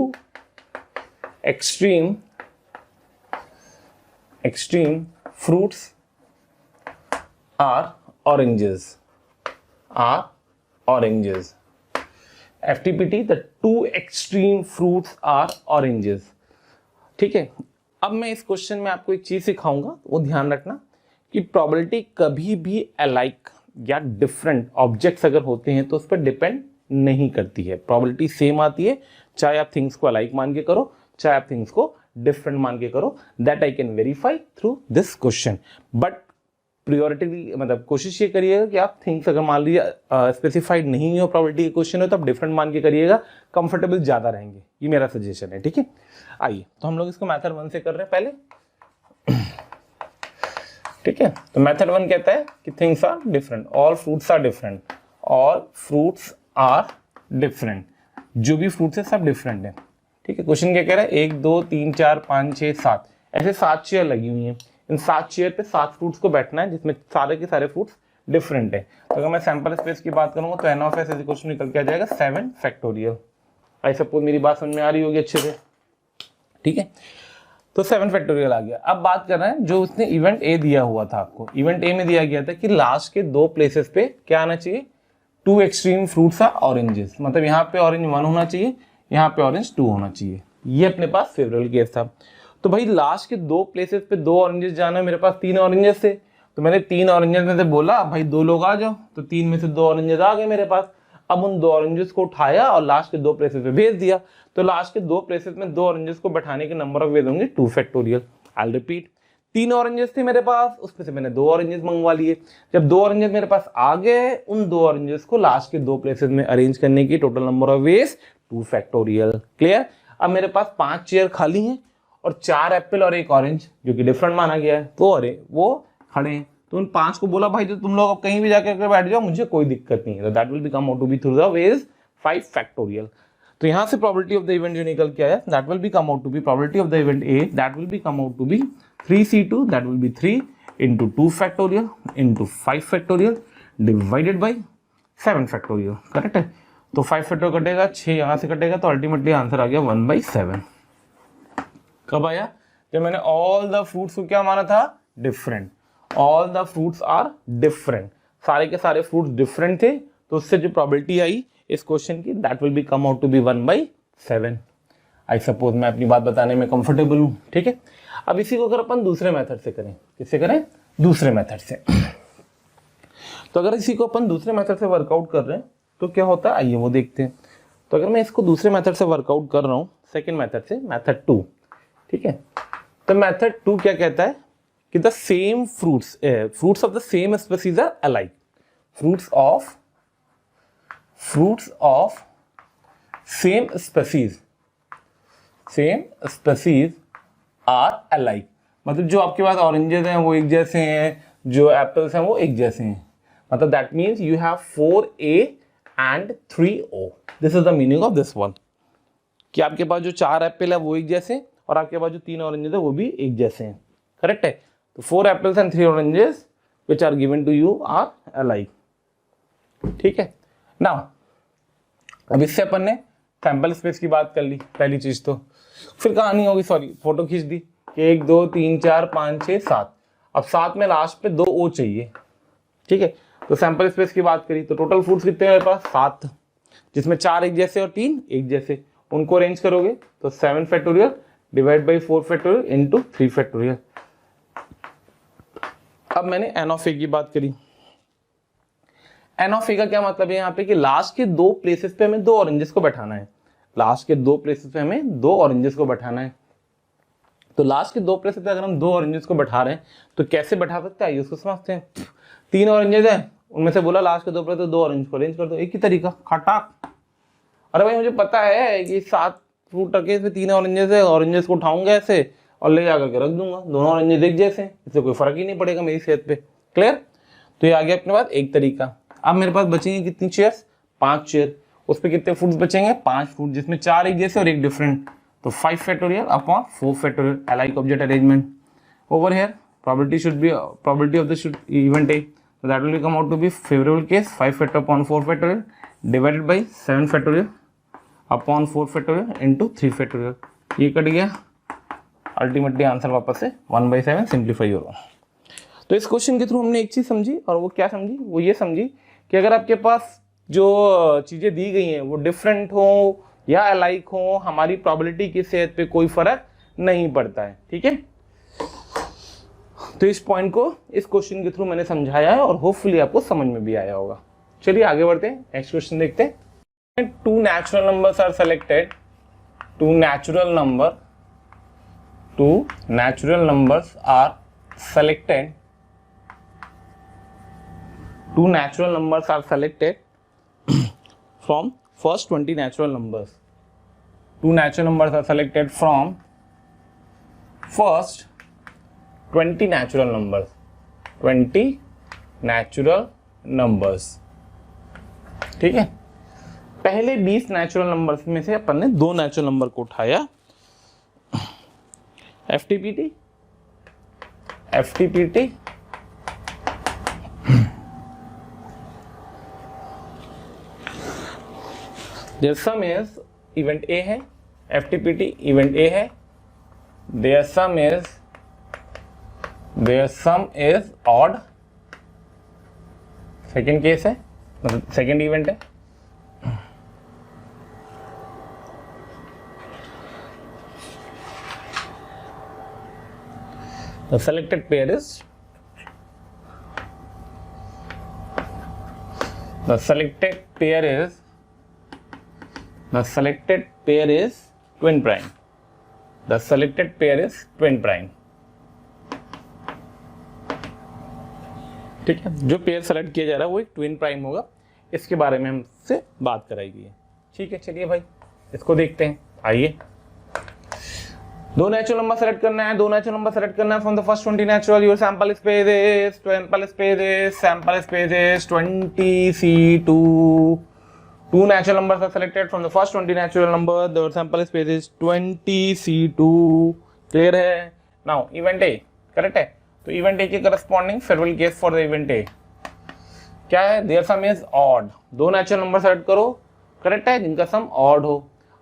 extreme fruits are oranges, are oranges. FTPT, the 2 extreme fruits are oranges. ठीक है, अब मैं इस question में आपको एक चीज सिखाऊंगा, वो ध्यान रखना कि प्रोबेबिलिटी कभी भी अलाइक या डिफरेंट ऑब्जेक्ट्स अगर होते हैं तो उस पर डिपेंड नहीं करती है। प्रोबेबिलिटी सेम आती है चाहे आप थिंग्स को अलाइक मान के करो चाहे आप थिंग्स को डिफरेंट मान के करो। That I can verify through this question, but priority मतलब कोशिश ये करिएगा कि आप थिंग्स अगर मान लीजिए स्पेसिफाइड नहीं हो प्रोबेबिलिटी के क्वेश्चन हो तो आप डिफरेंट मान के करिएगा, कंफर्टेबल ज्यादा रहेंगे, ये मेरा सजेशन है। ठीक है, आइए तो हम लोग इसको मेथड 1 से कर रहे हैं पहले। ठीक है, तो मेथड 1 कहता है कि things are different, all fruits are different, all fruits are different, जो भी फ्रूट्स है सब डिफरेंट है। ठीक है, क्वेश्चन क्या कह रहा है 1 2 3 4 5 6 7 ऐसे 7 चेयर लगी हुई हैं, इन 7 चेयर पे 7 फ्रूट्स को बैठना है जिसमें सारे के सारे फ्रूट्स डिफरेंट है। तो अगर मैं सैंपल स्पेस की बात करूंगा तो एन ऑफ एस क्वेश्चन निकल के आ जाएगा 7 फैक्टोरियल। आई सपोज मेरी बात समझ में आ रही होगी अच्छे से। ठीक है, तो 7 फैक्टोरियल आ गया। अब बात कर रहे हैं जो उसने इवेंट ए दिया हुआ था, आपको इवेंट ए में दिया गया था कि लास्ट के 2 प्लेसेस पे क्या आना चाहिए, 2 एक्सट्रीम फ्रूट्स आर ऑरेंजेस, मतलब यहाँ पे ऑरेंज 1 होना चाहिए, यहाँ पे ऑरेंज 2 होना चाहिए। ये अपने पास फेवरेबल केस था। तो भाई लास्ट के 2 प्लेसेस पे 2 ऑरेंजेस जाना, मेरे पास 3 ऑरेंजेस थे, तो मैंने 3 ऑरेंजेस में से बोला भाई 2 लोग आ जाओ, तो 3 में से 2 ऑरेंजेस आ गए मेरे पास। अब उन 2 ऑरेंजेस को उठाया और लास्ट के 2 प्लेसेस पे भेज दिया, तो लास्ट के 2 प्लेसेस में 2 ऑरेंजेस को बैठाने के नंबर ऑफ वेज होंगे 2 फैक्टोरियल। आई रिपीट, 3 ऑरेंजेस थे मेरे पास, उसमें से मैंने 2 ऑरेंजेस मंगवा लिए। जब 2 ऑरेंजेस मेरे पास आ गए, उन 2 ऑरेंजेस को लास्ट के 2 प्लेसेस में अरेंज करने की total number of ways 2 factorial. Clear. अब मेरे पास 5 चेयर खाली हैं और 4 एप्पल और 1 ऑरेंज जो कि डिफरेंट माना गया है, तो अरे वो खड़े हैं, तो उन 5 को बोला भाई तो तुम लोग अब कहीं भी जाकर बैठ जाओ, मुझे कोई दिक्कत नहीं है। तो that will be come out to be through the ways 5 factorial. तो यहां से प्रोबेबिलिटी ऑफ द इवेंट जो निकल के आया, that will be come out to be probability of the event A, that will be come out to be 3c2, that will be 3 into 2 factorial into 5 factorial divided by 7 factorial. Correct है, तो 5 factorial कटेगा, 6 यहां से कटेगा, तो ultimately answer आ गया 1/7। कब आया, जब मैंने ऑल द फ्रूट्स को क्या माना था, different. All the fruits are different, सारे के सारे फ्रूट्स डिफरेंट थे, तो उससे जो प्रोबेबिलिटी आई इस क्वेश्चन की, that will be come out to be 1/7। I suppose मैं अपनी बात बताने में कंफर्टेबल हूं। ठीक है, अब इसी को अगर अपन दूसरे मेथड से करें, किससे करें, दूसरे मेथड से। तो अगर इसी को अपन दूसरे मेथड से वर्कआउट कर रहे हैं तो क्या होता है, आइए वो देखते हैं। तो अगर मैं इसको दूसरे मेथड से वर्कआउट कर रहा हूं, सेकेंड मेथड से, मेथड 2। ठीक है, तो मेथड 2 क्या कहता है कि the same fruits of the same species are alike. fruits of same species are alike. मतलब जो आपके पास ऑरेंजेस हैं वो एक जैसे हैं, जो एप्पल्स हैं वो एक जैसे हैं. मतलब that means you have 4A and 3O. This is the meaning of this one, कि आपके पास जो 4 एप्पल है वो एक जैसे हैं और आपके पास जो 3 ऑरेंजेस है वो भी एक जैसे हैं. करेक्ट है. तो 4 apples and 3 oranges which are given to you are alike. ठीक है. नाउ अब इससे अपन ने सैंपल स्पेस की बात कर ली पहली चीज. तो फिर कहानी होगी, सॉरी फोटो खींच दी कि 1 2 3 4 5 6 7. अब 7 में लास्ट पे 2 O चाहिए. ठीक है. तो सैंपल स्पेस की बात करी तो टोटल फ्रूट्स कितने हैं मेरे पास? 7, जिसमें 4 एक जैसे और 3 एक जैसे. उनको अरेंज करोगे तो 7 factorial divide by 4 factorial into 3 factorial. अब मैंने एन ऑफ ए की बात करी. एन ऑफ ए का क्या मतलब है यहाँ पे कि लास्ट के 2 प्लेसेस पे हमें 2 ऑरेंजेस को बैठाना है. लास्ट के 2 प्लेसेस पे हमें 2 ऑरेंजेस को बैठाना है. तो लास्ट के 2 प्लेसेस पे अगर हम 2 ऑरेंजेस को बैठा रहे हैं तो कैसे बैठा सकते हैं, उसको समझते हैं. 3 ऑरेंजेस हैं, उनमें से बोला लास्ट के 2 प्लेस तो 2 ऑरेंज को अरेंज कर दो. एक ही तरीका, खटाक. अरे भाई मुझे पता है कि 7 फ्रूट रखे, इसमें 3 ऑरेंजेस है, ऑरेंजेस को उठाऊंगा ऐसे और ले जाकर के रख दूंगा. दोनों ऑरेंजेस एक जैसे हैं, इससे कोई फर्क ही नहीं पड़ेगा मेरी सेहत पे. क्लियर. तो ये आ गया अपने पास एक तरीका. अब मेरे पास बचेंगे कितनी चेयर्स? 5 चेयर. उस पर कितने फ्रूट्स बचेंगे? 5 फ्रूट, जिसमें 4 एक जैसे और एक डिफरेंट. तो 5 factorial upon 4 factorial alike object arrangement. Over here probability should be probability of the event A, so that will come out to be favorable case 5 factor upon 4 factorial divided by 7 factorial upon 4 factorial into 3 factorial. ये cut गया. Ultimately answer वापस से 1/7 simplify हो रहा. तो इस question के through हमने एक चीज समझी, और वो क्या समझी? वो ये समझी कि अगर आपके पास जो चीजें दी गई हैं वो डिफरेंट हो या अलाइक हो, हमारी प्रोबेबिलिटी की सेहत पे कोई फर्क नहीं पड़ता है. ठीक है. तो इस पॉइंट को इस क्वेश्चन के थ्रू मैंने समझाया है और होपफुली आपको समझ में भी आया होगा. चलिए आगे बढ़ते हैं, नेक्स्ट क्वेश्चन देखते हैं. 2 natural numbers are selected. 2 natural numbers are selected. 2 natural numbers are selected from first 20 natural numbers. 2 natural numbers are selected from first 20 natural numbers. 20 natural numbers. ठीक है. पहले 20 नेचुरल नंबर्स में से अपन ने 2 नेचुरल नंबर को उठाया. FTPT their sum is event A है. FTPT event A है. their sum is odd. Second case है, मतलब सेकेंड इवेंट है. The selected pair is twin prime. The selected pair is twin prime. ठीक है. जो पेयर सेलेक्ट किया जा रहा है वो एक ट्विन प्राइम होगा. इसके बारे में हमसे बात कराई गई है. ठीक है. चलिए भाई इसको देखते हैं. आइए. 2 नेचुरल नंबर सेलेक्ट करना है. 2 नेचुरल नंबर सेलेक्ट करना है from the first 20 natural. Your sample space is 20C2. 2 natural numbers are selected from the first 20 natural number. The sample space is 20C2. Clear है. Now event A correct है. तो event A के corresponding favorable case for the event A क्या है? Their sum is odd. 2 natural number select करो correct है जिनका some odd हो.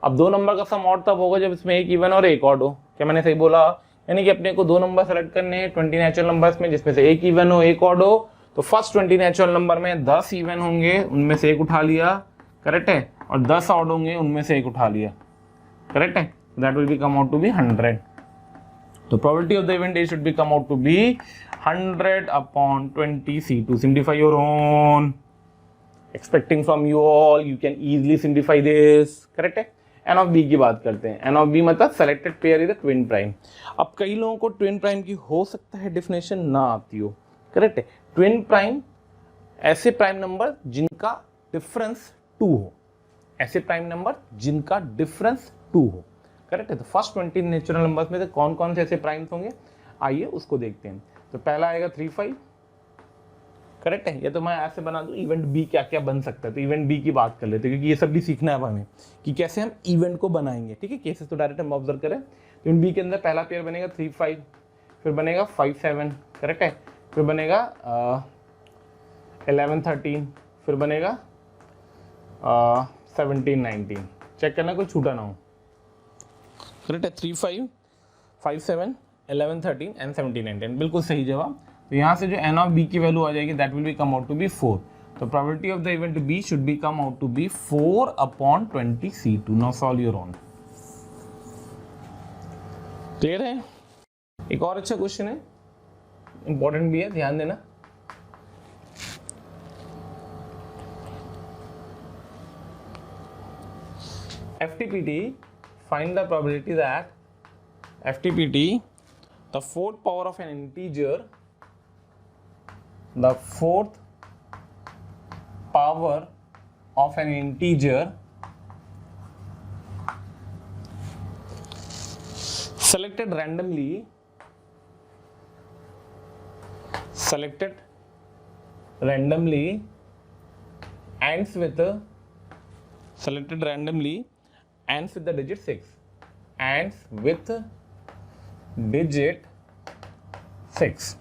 अब 2 नंबर का सम ऑड तब होगा जब इसमें एक इवन और एक ऑड हो. क्या मैंने सही बोला? यानी कि अपने को 2 नंबर सेलेक्ट करने हैं 20 नेचुरल नंबर्स में जिसमें से एक इवन हो एक ऑड हो. तो फर्स्ट 20 नेचुरल नंबर में 10 इवन होंगे, उनमें से एक उठा लिया करेक्ट है, और 10 ऑड होंगे, उनमें से एक उठा लिया करेक्ट है. That will be come out to be 100. तो probability of the event A should be come out to be 100 upon 20C2. Simplify your own. Expecting from you all, you can easily simplify this. Correct है. N of B की बात करते हैं। N of B मतलब selected pair is the twin prime. अब कई लोगों को ट्विन प्राइम की हो सकता है डेफिनेशन ना आती हो, करेक्ट है। ट्विन प्राइम ऐसे प्राइम नंबर जिनका डिफरेंस 2 हो, ऐसे प्राइम नंबर जिनका डिफरेंस 2 हो, करेक्ट है। तो फर्स्ट 20 नेचुरल नंबर्स में से कौन कौन से ऐसे प्राइम्स होंगे, आइए उसको देखते हैं। तो पहला आएगा 3 5, करेक्ट है। या तो मैं ऐसे बना दूं इवेंट बी क्या क्या बन सकता है, तो इवेंट बी की बात कर लेते हैं क्योंकि ये सब भी सीखना है अब हमें कि कैसे हम इवेंट को बनाएंगे, ठीक है। केसेस तो डायरेक्ट हम ऑब्जर्व करें। तो इवेंट बी के अंदर पहला पेयर बनेगा 3 5, फिर बनेगा 5 7, करेक्ट है। फिर बनेगा 11 13, फिर बनेगा 17 19। चेक करना कोई छूटा ना हो, करेक्ट है। 3 5 5 7 11 13 एंड 17 19, बिल्कुल सही जवाब। तो यहाँ से जो एन ऑफ बी की वैल्यू आ जाएगी that will be come out to be 4। तो probability of the event B should be come out to be 4/20 C2। Now solve your own. Clear है। एक और अच्छा क्वेश्चन है, इंपॉर्टेंट भी है, ध्यान देना। FTPT find the probability that FTPT the fourth power of an integer, the fourth power of an integer selected randomly ends with the digit 6, ends with digit 6।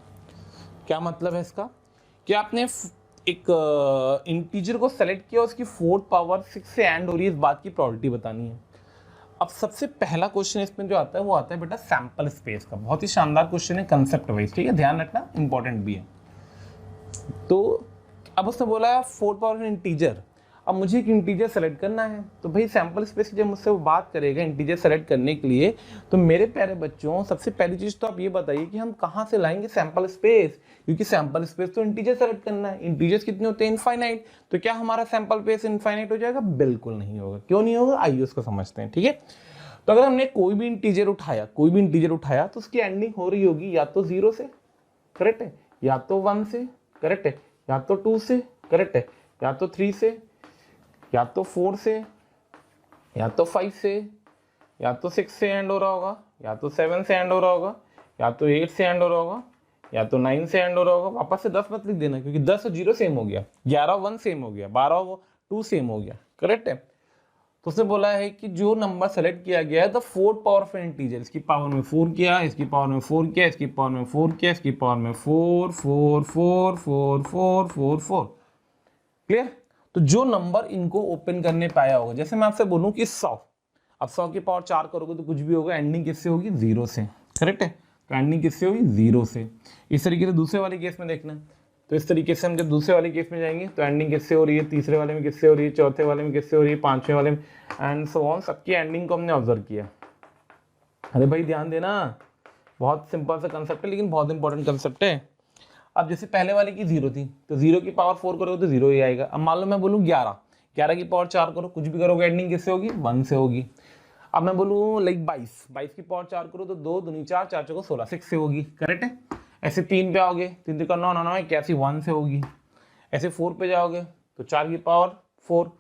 क्या मतलब है इसका कि आपने एक इंटीजर को सेलेक्ट किया, उसकी फोर्थ पावर 6 से एंड हो रही है, इस बात की प्रोबेबिलिटी बतानी है। अब सबसे पहला क्वेश्चन इसमें जो आता है वो आता है बेटा सैंपल स्पेस का। बहुत ही शानदार क्वेश्चन है, कंसेप्ट वाइज, ठीक है, ध्यान रखना, इंपॉर्टेंट भी है। तो अब उसने बोला फोर्थ पावर इंटीजर, अब मुझे एक इंटीजर सेलेक्ट करना है। तो भाई सैंपल स्पेस की जब मुझसे वो बात करेगा इंटीजर सेलेक्ट करने के लिए, तो मेरे प्यारे बच्चों सबसे पहली चीज़ तो आप ये बताइए कि हम कहाँ से लाएंगे सैंपल स्पेस, क्योंकि सैंपल स्पेस तो इंटीजर सेलेक्ट करना है। इंटीजर्स कितने होते हैं, इनफाइनाइट। तो क्या हमारा सैंपल स्पेस इनफाइनाइट हो जाएगा? बिल्कुल नहीं होगा। क्यों नहीं होगा, आइए उसको समझते हैं, ठीक है। तो अगर हमने कोई भी इंटीजर उठाया तो उसकी एंडिंग हो रही होगी या तो 0 से, करेक्ट है, या तो 1 से, करेक्ट है, या तो 2 से, करेक्ट है, या तो 3 से, या तो 4 से, या तो 5 से, या तो 6 से एंड हो रहा होगा, या तो 7 से एंड हो रहा होगा, या तो 8 से एंड हो रहा होगा, या तो 9 से एंड हो रहा होगा। वापस से 10 मत लिख देना क्योंकि 10 और 0 सेम हो गया, 11 1 सेम हो गया, 12 2 सेम हो गया, करेक्ट है। तो उसने बोला है कि जो नंबर सेलेक्ट किया गया है the fourth power of N integer, इसकी पावर में 4 किया, इसकी पावर में 4 किया, इसकी पावर में 4 किया, इसकी पावर में 4 4 4 4 4 4 4। क्लियर। तो जो नंबर इनको ओपन करने पाया होगा, जैसे मैं आपसे बोलूं कि 100, अब 100 की पावर 4 करोगे तो कुछ भी होगा, एंडिंग किससे होगी? 0 से, करेक्ट है। तो एंडिंग किससे होगी? 0 से। इस तरीके से दूसरे वाले केस में देखना, तो इस तरीके से हम जब दूसरे वाले केस में जाएंगे तो एंडिंग किससे हो रही है, तीसरे वाले में किससे हो रही है, चौथे वाले में किससे हो रही है, पांचवें वाले में, एंड सो ऑन। सबकी एंडिंग को हमने ऑब्जर्व किया। अरे भाई ध्यान देना, बहुत सिंपल सा कंसेप्ट है लेकिन बहुत इंपॉर्टेंट कंसेप्ट है। अब जैसे पहले वाले की 0 थी तो 0 की पावर 4 करोगे तो 0 ही आएगा। अब मान लो मैं बोलूँ 11 की पावर 4 करो, कुछ भी करोगे एंडिंग किससे होगी? 1 से होगी। अब मैं बोलूँ लाइक 22 की पावर 4 करो तो 2 दूनी 4, 4 चौको 16, 6 से होगी, करेक्ट है। ऐसे 3 पे आओगे, 3 का 9 9 81, 1 से होगी। ऐसे 4 पे जाओगे तो 4 की पावर 4,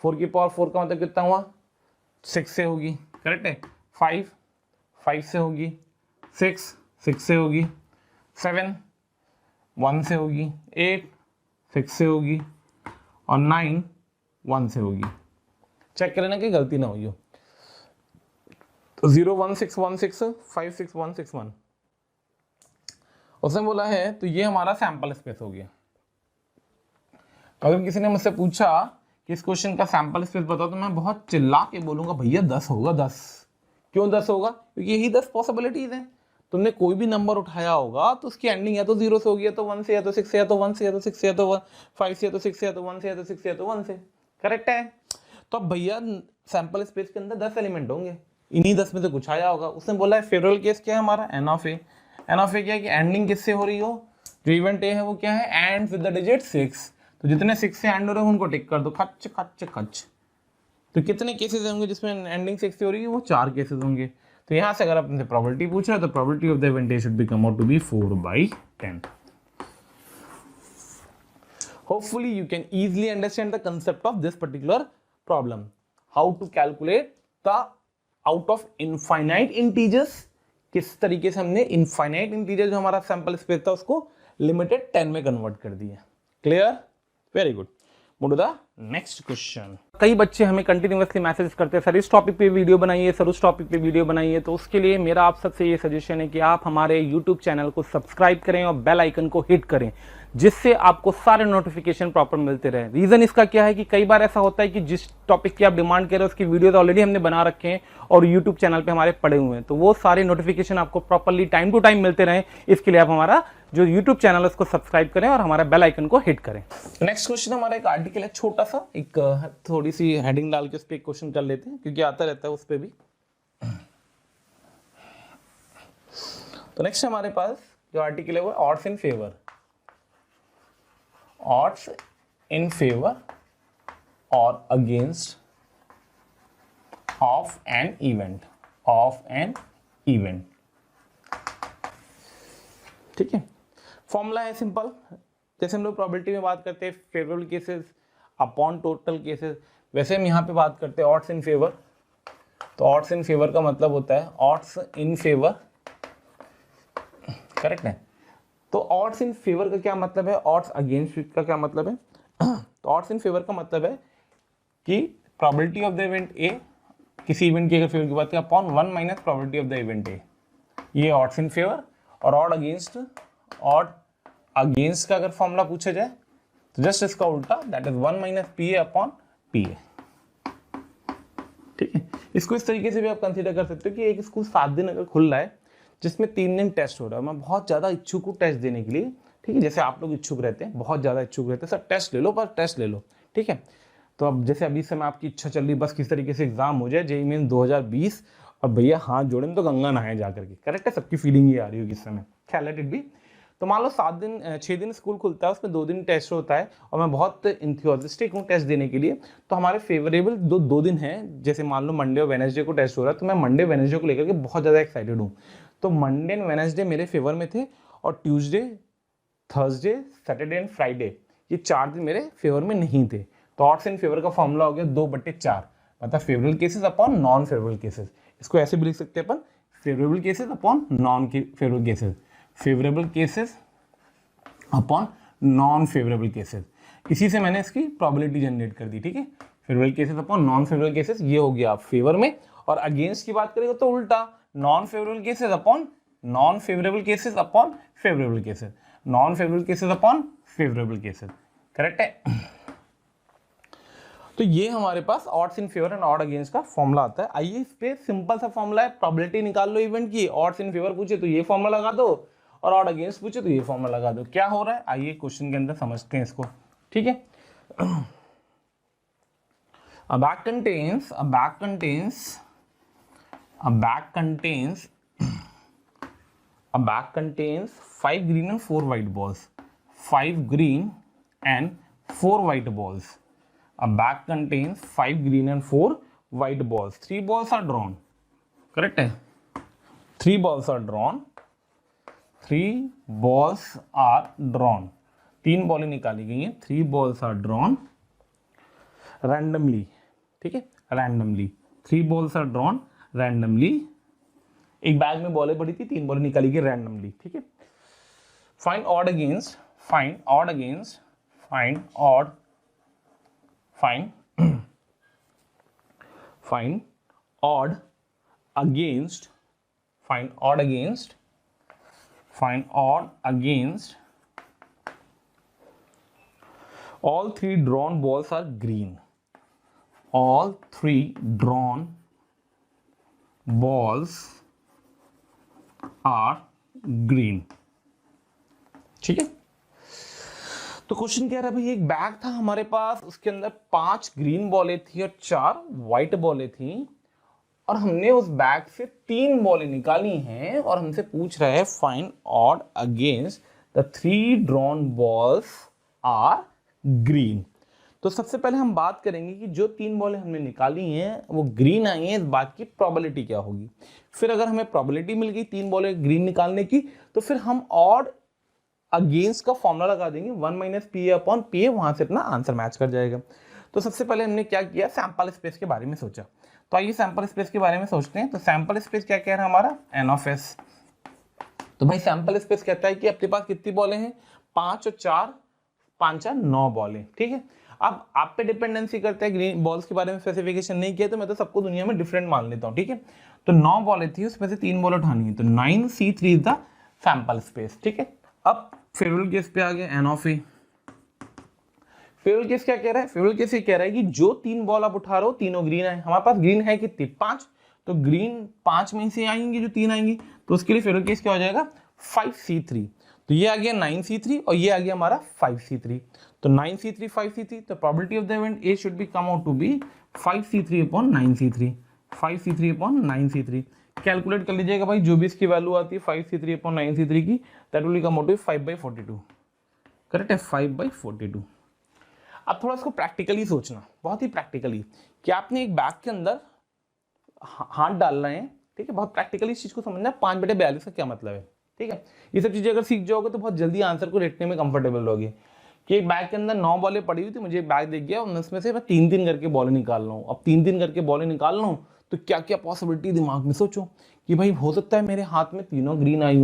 4 की पावर 4 का मतलब कितना हुआ? 6 से होगी, करेक्ट है। 5 से होगी, 6 से होगी, 7 1 से होगी, 8 6 से होगी, और 9 1 से होगी। चेक कर लेना कि गलती ना हुई हो। तो 0 1 6 1 6 5 6 1 6 1 उसने बोला है। तो ये हमारा सैंपल स्पेस हो गया। अगर किसी ने मुझसे पूछा कि इस क्वेश्चन का सैंपल स्पेस बताओ तो मैं बहुत चिल्ला के बोलूंगा भैया 10 होगा, 10। क्यों 10 होगा? क्योंकि यही 10 पॉसिबिलिटीज हैं। तुमने कोई भी नंबर उठाया होगा तो उसकी एंडिंग या तो 0 से होगी, या तो 1 से, या तो 6 से, या तो 1 से, या तो 6 से, या तो 5 से, या तो 6 से, या तो 1 से, या तो 6 से, या तो 1 से, करेक्ट है। तो अब भैया सैंपल स्पेस के अंदर 10 एलिमेंट होंगे, इन्हीं 10 में से कुछ आया होगा। उसने बोला है फेवरेबल केस क्या है हमारा? N of A. N of A क्या है कि एंडिंग किससे हो रही हो? जो इवेंट ए है वो क्या है? And with the digit 6। तो जितने 6 से एंड हो रहे हो उनको टिक कर दो, खच खच खच, तो कितने केसेस होंगे जिसमें एंडिंग 6 से हो रही है? वो 4 केसेस होंगे। तो यहाँ से अगर आपने प्रोबेबिलिटी पूछ रहे हो तो probability of the event A should be come out to be 4/10. Hopefully you can easily understand the concept of this particular problem. How to calculate the out of infinite integers, किस तरीके से हमने infinite integer जो हमारा sample space था उसको limited 10 में convert कर दिया. Clear? Very good. Move to the next question. कई बच्चे हमें कंटिन्यूअसली मैसेज करते हैं, सर इस टॉपिक पे वीडियो बनाइए, सर उस टॉपिक पे वीडियो बनाइए. तो उसके लिए मेरा आप सबसे ये सजेशन है कि आप हमारे यूट्यूब चैनल को सब्सक्राइब करें और बेल आइकन को हिट करें, जिससे आपको सारे नोटिफिकेशन प्रॉपर मिलते रहे. रीज़न इसका क्या है कि कई बार ऐसा होता है कि जिस टॉपिक की आप डिमांड कर रहे हो उसकी वीडियोस ऑलरेडी हमने बना रखे हैं और यूट्यूब चैनल पे हमारे पड़े हुए हैं, तो वो सारे नोटिफिकेशन आपको प्रॉपरली टाइम टू टाइम मिलते रहें. इसके लिए आप हमारा जो यूट्यूब चैनल है उसको सब्सक्राइब करें और हमारा बेल आइकन को हिट करें. नेक्स्ट क्वेश्चन हमारा एक आर्टिकल है छोटा सा, एक थोड़ी सी हेडिंग डाल के उस पर एक क्वेश्चन कर लेते हैं क्योंकि आता रहता है उस पर भी. तो नेक्स्ट हमारे पास जो आर्टिकल है वो odds in favour. odds in favor or against of an event. ठीक है. फॉर्मूला है सिंपल, जैसे हम लोग प्रोबेबिलिटी में बात करते हैं favourable cases upon total cases, वैसे हम यहाँ पे बात करते हैं ऑड्स इन फेवर. तो ऑड्स इन फेवर का मतलब होता है ऑड्स इन फेवर, करेक्ट है. तो ऑड्स इन फेवर का क्या मतलब है, ऑड्स अगेंस्ट का क्या मतलब है? तो ऑड्स इन फेवर का मतलब है कि प्रोबेबिलिटी ऑफ द इवेंट ए, किसी इवेंट की अगर फेवर की बात करें, upon 1 minus probability of the event ए, ये ऑड्स इन फेवर. और ऑड अगेंस्ट का अगर फॉर्मूला पूछा जाए तो जस्ट इसका उल्टा, that is 1 minus P A upon P A. ठीक है. इसको इस तरीके से भी आप कंसीडर कर सकते हो कि एक स्कूल 7 दिन अगर खुल रहा है जिसमें 3 दिन टेस्ट हो रहा है, मैं बहुत ज़्यादा इच्छुक हूँ टेस्ट देने के लिए. ठीक है, जैसे आप लोग इच्छुक रहते हैं, बहुत ज़्यादा इच्छुक रहते हैं, सर टेस्ट ले लो, पर टेस्ट ले लो. ठीक है. तो अब जैसे अभी समय आपकी इच्छा चल रही बस किस तरीके से एग्जाम हो जाए जेईई मेंस 2020 और भैया हाथ जोड़ें तो गंगा नहाए जा करके. करेक्ट है, सबकी फीलिंग ये आ रही होगी इस समय. ख्याल लेट इट बी. तो मान लो 6 दिन स्कूल खुलता है, उसमें 2 दिन टेस्ट होता है और मैं बहुत इंथ्यूजिस्टिक हूँ टेस्ट देने के लिए. तो हमारे फेवरेबल 2 दिन हैं, जैसे मान लो मंडे और वेडनेसडे को टेस्ट हो रहा है, तो मैं मंडे वेडनेसडे को लेकर के बहुत ज़्यादा एक्साइटेड हूँ. तो मंडे एंड वेडनेसडे मेरे फेवर में थे और Tuesday, Thursday, Saturday and Friday ये 4 दिन मेरे फेवर में नहीं थे. तो ऑड्स इन फेवर का फॉर्मूला हो गया 2/4, मतलब favourable cases upon non favourable cases. इसको ऐसे भी लिख सकते हैं अपन, favourable cases upon non favourable cases, favourable cases upon non favourable cases. इसी से मैंने इसकी प्रोबेबिलिटी जनरेट कर दी. ठीक है, favourable cases upon non favourable cases, ये हो गया फेवर में. और अगेंस्ट की बात करेंगे तो उल्टा, non favourable cases upon non favourable cases upon favourable cases, non favourable cases upon favourable cases. Correct है. तो ये हमारे पास odds in favour and odd against का फॉर्मूला आता है. आइए इस पे सिंपल सा फॉर्मूला है, प्रोबेबिलिटी निकाल लो इवेंट की. ऑड्स इन फेवर पूछे तो ये फॉर्मूला लगा दो और ऑड अगेंस्ट पूछे तो ये फॉर्मूला लगा दो. क्या हो रहा है आइए क्वेश्चन के अंदर समझते हैं इसको. ठीक है. A bag contains 5 green and 4 white balls. 5 green and 4 white balls. A bag contains 5 green and 4 white balls. 3 balls are drawn. Correct है? 3 balls are drawn. 3 balls are drawn. 3 बॉलें निकाली गई हैं. 3 balls are drawn randomly. ठीक है, randomly. 3 balls are drawn randomly. एक bag में बॉलें पड़ी थी, 3 बॉलें निकाली गई randomly. ठीक है. Find odd against all 3 drawn balls are green. All 3 drawn balls are green. ठीक है. तो क्वेश्चन क्या रहा भाई, एक बैग था हमारे पास, उसके अंदर 5 ग्रीन बॉलें थी और 4 व्हाइट बॉलें थी और हमने उस बैग से 3 बॉलें निकाली हैं और हमसे पूछ रहा है find odd against the 3 drawn balls are green. तो सबसे पहले हम बात करेंगे कि जो 3 बॉलें हमने निकाली हैं वो ग्रीन आई हैं, इस बात की प्रोबेबिलिटी क्या होगी। फिर अगर हमें प्रोबेबिलिटी मिल गई 3 बॉलें ग्रीन निकालने की, तो फिर हम ऑड अगेंस्ट का फॉर्मूला लगा देंगे 1 minus P A upon P A, वहां से अपना आंसर मैच कर जाएगा। तो सबसे पहले हमने क्या किया, सैंपल स्पेस के बारे में सोचा। तो आइए सैंपल स्पेस के बारे में सोचते हैं। तो सैंपल स्पेस क्या कह रहा है हमारा, एन ऑफ एस। तो भाई सैंपल स्पेस कहता है कि अपने पास कितनी बॉलें हैं, 5 और 4, 5 और 9 बॉलें, ठीक है। अब आप पे डिपेंडेंसी करता है, ग्रीन बॉल्स के बारे में स्पेसिफिकेशन नहीं किया तो मैं तो सबको दुनिया में डिफरेंट मान लेता हूँ, ठीक है। तो 9 बॉलें थी, उसमें से 3 बॉल उठानी है, तो 9C3 is the sample space, ठीक है। अब फेवरेबल केस पे आ गया N of A. Favourable case क्या कह रहा है, फेवरेबल केस ये कह रहा है कि जो 3 बॉल आप उठा रहे हो तीनों ग्रीन है। हमारे पास ग्रीन है कितनी, 5, तो ग्रीन 5 में से आएंगे जो 3 आएंगी, तो उसके लिए फेवरेबल केस क्या हो जाएगा, 5C3। तो ये आ गया 9C3 और ये आ गया हमारा 5C3। तो 9C3 5C3, तो probability of the event A should be come out to be 5C3 upon 9C3, 5C3 upon 9C3। Calculate कर लीजिएगा भाई, जो भी इसकी वैल्यू आती है 5C3 अपॉन 9C3 की, that will come out to 5/42। Correct है, 5/42। अब थोड़ा इसको प्रैक्टिकली सोचना, बहुत ही प्रैक्टिकली, कि आपने एक बैग के अंदर हाथ डाल रहे हैं, ठीक है। बहुत प्रैक्टिकली इस चीज को समझना, 5/42 का क्या मतलब है, ठीक है। ये सब चीजें अगर सीख जाओगे तो बहुत जल्दी आंसर को रटने में कंफर्टेबल रहोगे। कि एक बैग के अंदर 9 बॉलें पड़ी हुई थी, मुझे एक बैग दिख गया, उसमें से मैं 3-3 करके बॉलें निकाल रहा हूँ। अब 3-3 करके बॉलें निकाल रहा हूँ तो क्या क्या पॉसिबिलिटी दिमाग में सोचो कि भाई हो सकता है मेरे हाथ में तीनों ग्रीन आई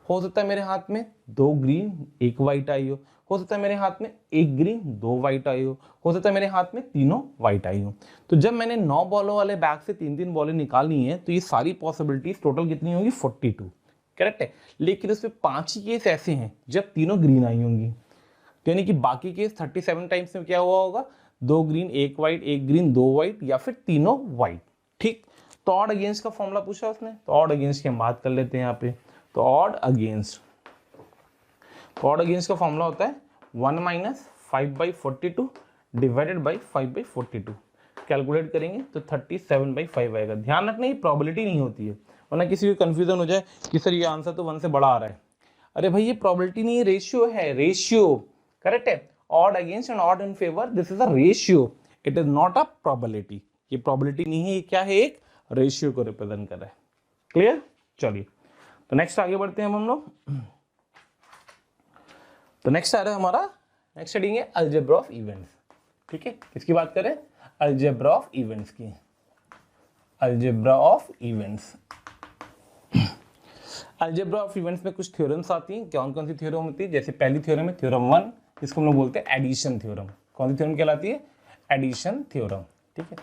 हो सकता है मेरे हाथ में 2 ग्रीन 1 वाइट आई हो सकता है मेरे हाथ में 1 ग्रीन 2 वाइट आई हो सकता है मेरे हाथ में तीनों वाइट आई हो। तो जब मैंने 9 बॉलों वाले बैग से 3-3 बॉलें निकालनी है तो ये सारी पॉसिबिलिटीज टोटल कितनी होगी, 42, करेक्ट है। लेकिन उसमें 5 ही केस ऐसे हैं जब तीनों ग्रीन आई होंगी, तो यानी कि बाकी केस 37 टाइम्स में क्या हुआ होगा, 2 ग्रीन 1 वाइट, 1 ग्रीन 2 वाइट, या फिर तीनों वाइट, ठीक। तो ऑड अगेंस्ट का फॉर्मूला पूछा उसने, तो ऑड अगेंस्ट की हम बात कर लेते हैं यहाँ पे। तो ऑड अगेंस्ट का फॉर्मूला होता है 1 माइनस 5/42 डिवाइडेड बाई 5/42। कैलकुलेट करेंगे तो 37/5 आएगा। ध्यान रखना ये प्रोबेबिलिटी नहीं होती है, वरना किसी को कंफ्यूजन हो जाए कि सर ये आंसर तो 1 से बड़ा आ रहा है। अरे भाई ये प्रोबेबिलिटी नहीं है, रेशियो है, रेशियो, करेक्ट है। Odd against and odd in favour, this is a ratio, it is not a probability. ये प्रोबेबिलिटी नहीं है, ये क्या है, एक रेशियो को रिप्रेजेंट कर रहा है। क्लियर, चलिए तो नेक्स्ट आगे बढ़ते हैं हम लोग। तो नेक्स्ट आ रहा है हमारा, नेक्स्ट स्टडी है अलजेब्रा ऑफ इवेंट्स, ठीक है। किसकी बात करें, अलजेब्रा ऑफ इवेंट्स की, algebra of events. Algebra of events में कुछ थ्योरम्स आती हैं। कौन कौन सी थ्योरम होती है, जैसे पहली थ्योरम है थ्योरम 1, जिसको हम लोग बोलते हैं एडिशन थ्योरम। कौन सी थ्योरम कहलाती है, एडिशन थ्योरम, ठीक है।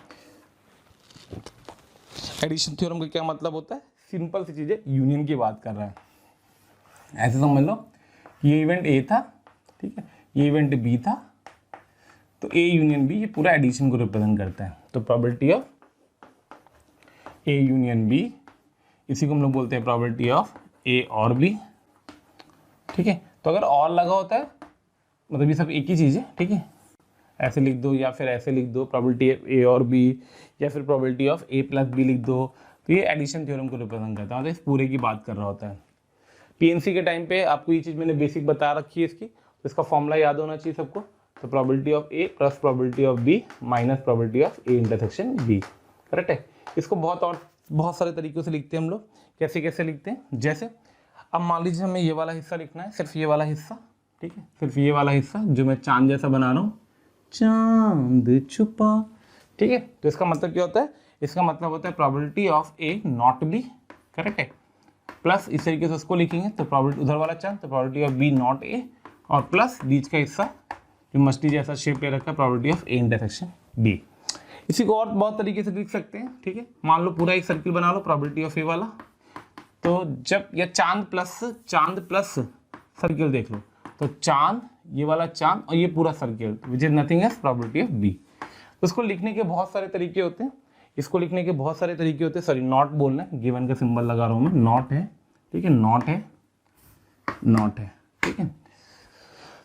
एडिशन थ्योरम का क्या मतलब होता है, सिंपल सी चीजें, यूनियन की बात कर रहा है। ऐसे समझ लो कि ये इवेंट ए था, ठीक है, ये इवेंट बी था, तो ए यूनियन बी ये पूरा एडिशन को रिप्रेजेंट करता है। तो probability of A union B, इसी को हम लोग बोलते हैं प्रोबेबिलिटी ऑफ ए और बी, ठीक है। तो अगर और लगा होता है मतलब ये सब एक ही चीज़ है, ठीक है। ऐसे लिख दो या फिर ऐसे लिख दो, प्रोबेबिलिटी ऑफ ए और बी, या फिर probability of A plus B लिख दो, तो ये एडिशन थ्योरम को रिप्रेजेंट करता है, मतलब इस पूरे की बात कर रहा होता है। पीएनसी के टाइम पे आपको ये चीज़ मैंने बेसिक बता रखी है इसकी, तो इसका फॉर्मूला याद होना चाहिए सबको। तो probability of A plus probability of B minus probability of A intersection B, correct है। इसको बहुत सारे तरीकों से लिखते हैं हम लोग। कैसे कैसे लिखते हैं, जैसे अब मान लीजिए हमें ये वाला हिस्सा लिखना है, सिर्फ ये वाला हिस्सा, ठीक है, सिर्फ ये वाला हिस्सा जो मैं चांद जैसा बना रहा हूँ, चांद छुपा, ठीक है। तो इसका मतलब क्या होता है, इसका मतलब होता है probability of A not B, correct है, प्लस इस तरीके से उसको लिखेंगे तो प्रोबेबिलिटी उधर वाला चांद, तो probability of B not A, और प्लस बीच का हिस्सा जो मछली जैसा शेप ले रखा है, probability of A intersection B. इसी को और बहुत तरीके से लिख सकते हैं, ठीक है। मान लो पूरा एक सर्किल बना लो प्रोबेबिलिटी ऑफ ए वाला, तो जब या चांद प्लस सर्किल देख लो, तो चांद, ये वाला चांद और ये पूरा circle which is nothing as probability of B. तो इसको लिखने के बहुत सारे तरीके होते हैं, इसको लिखने के बहुत सारे तरीके होते हैं। सॉरी, नॉट बोलना है, गिवन का सिंबल लगा रहा हूँ मैं, नॉट है, ठीक है, नॉट है, ठीक है।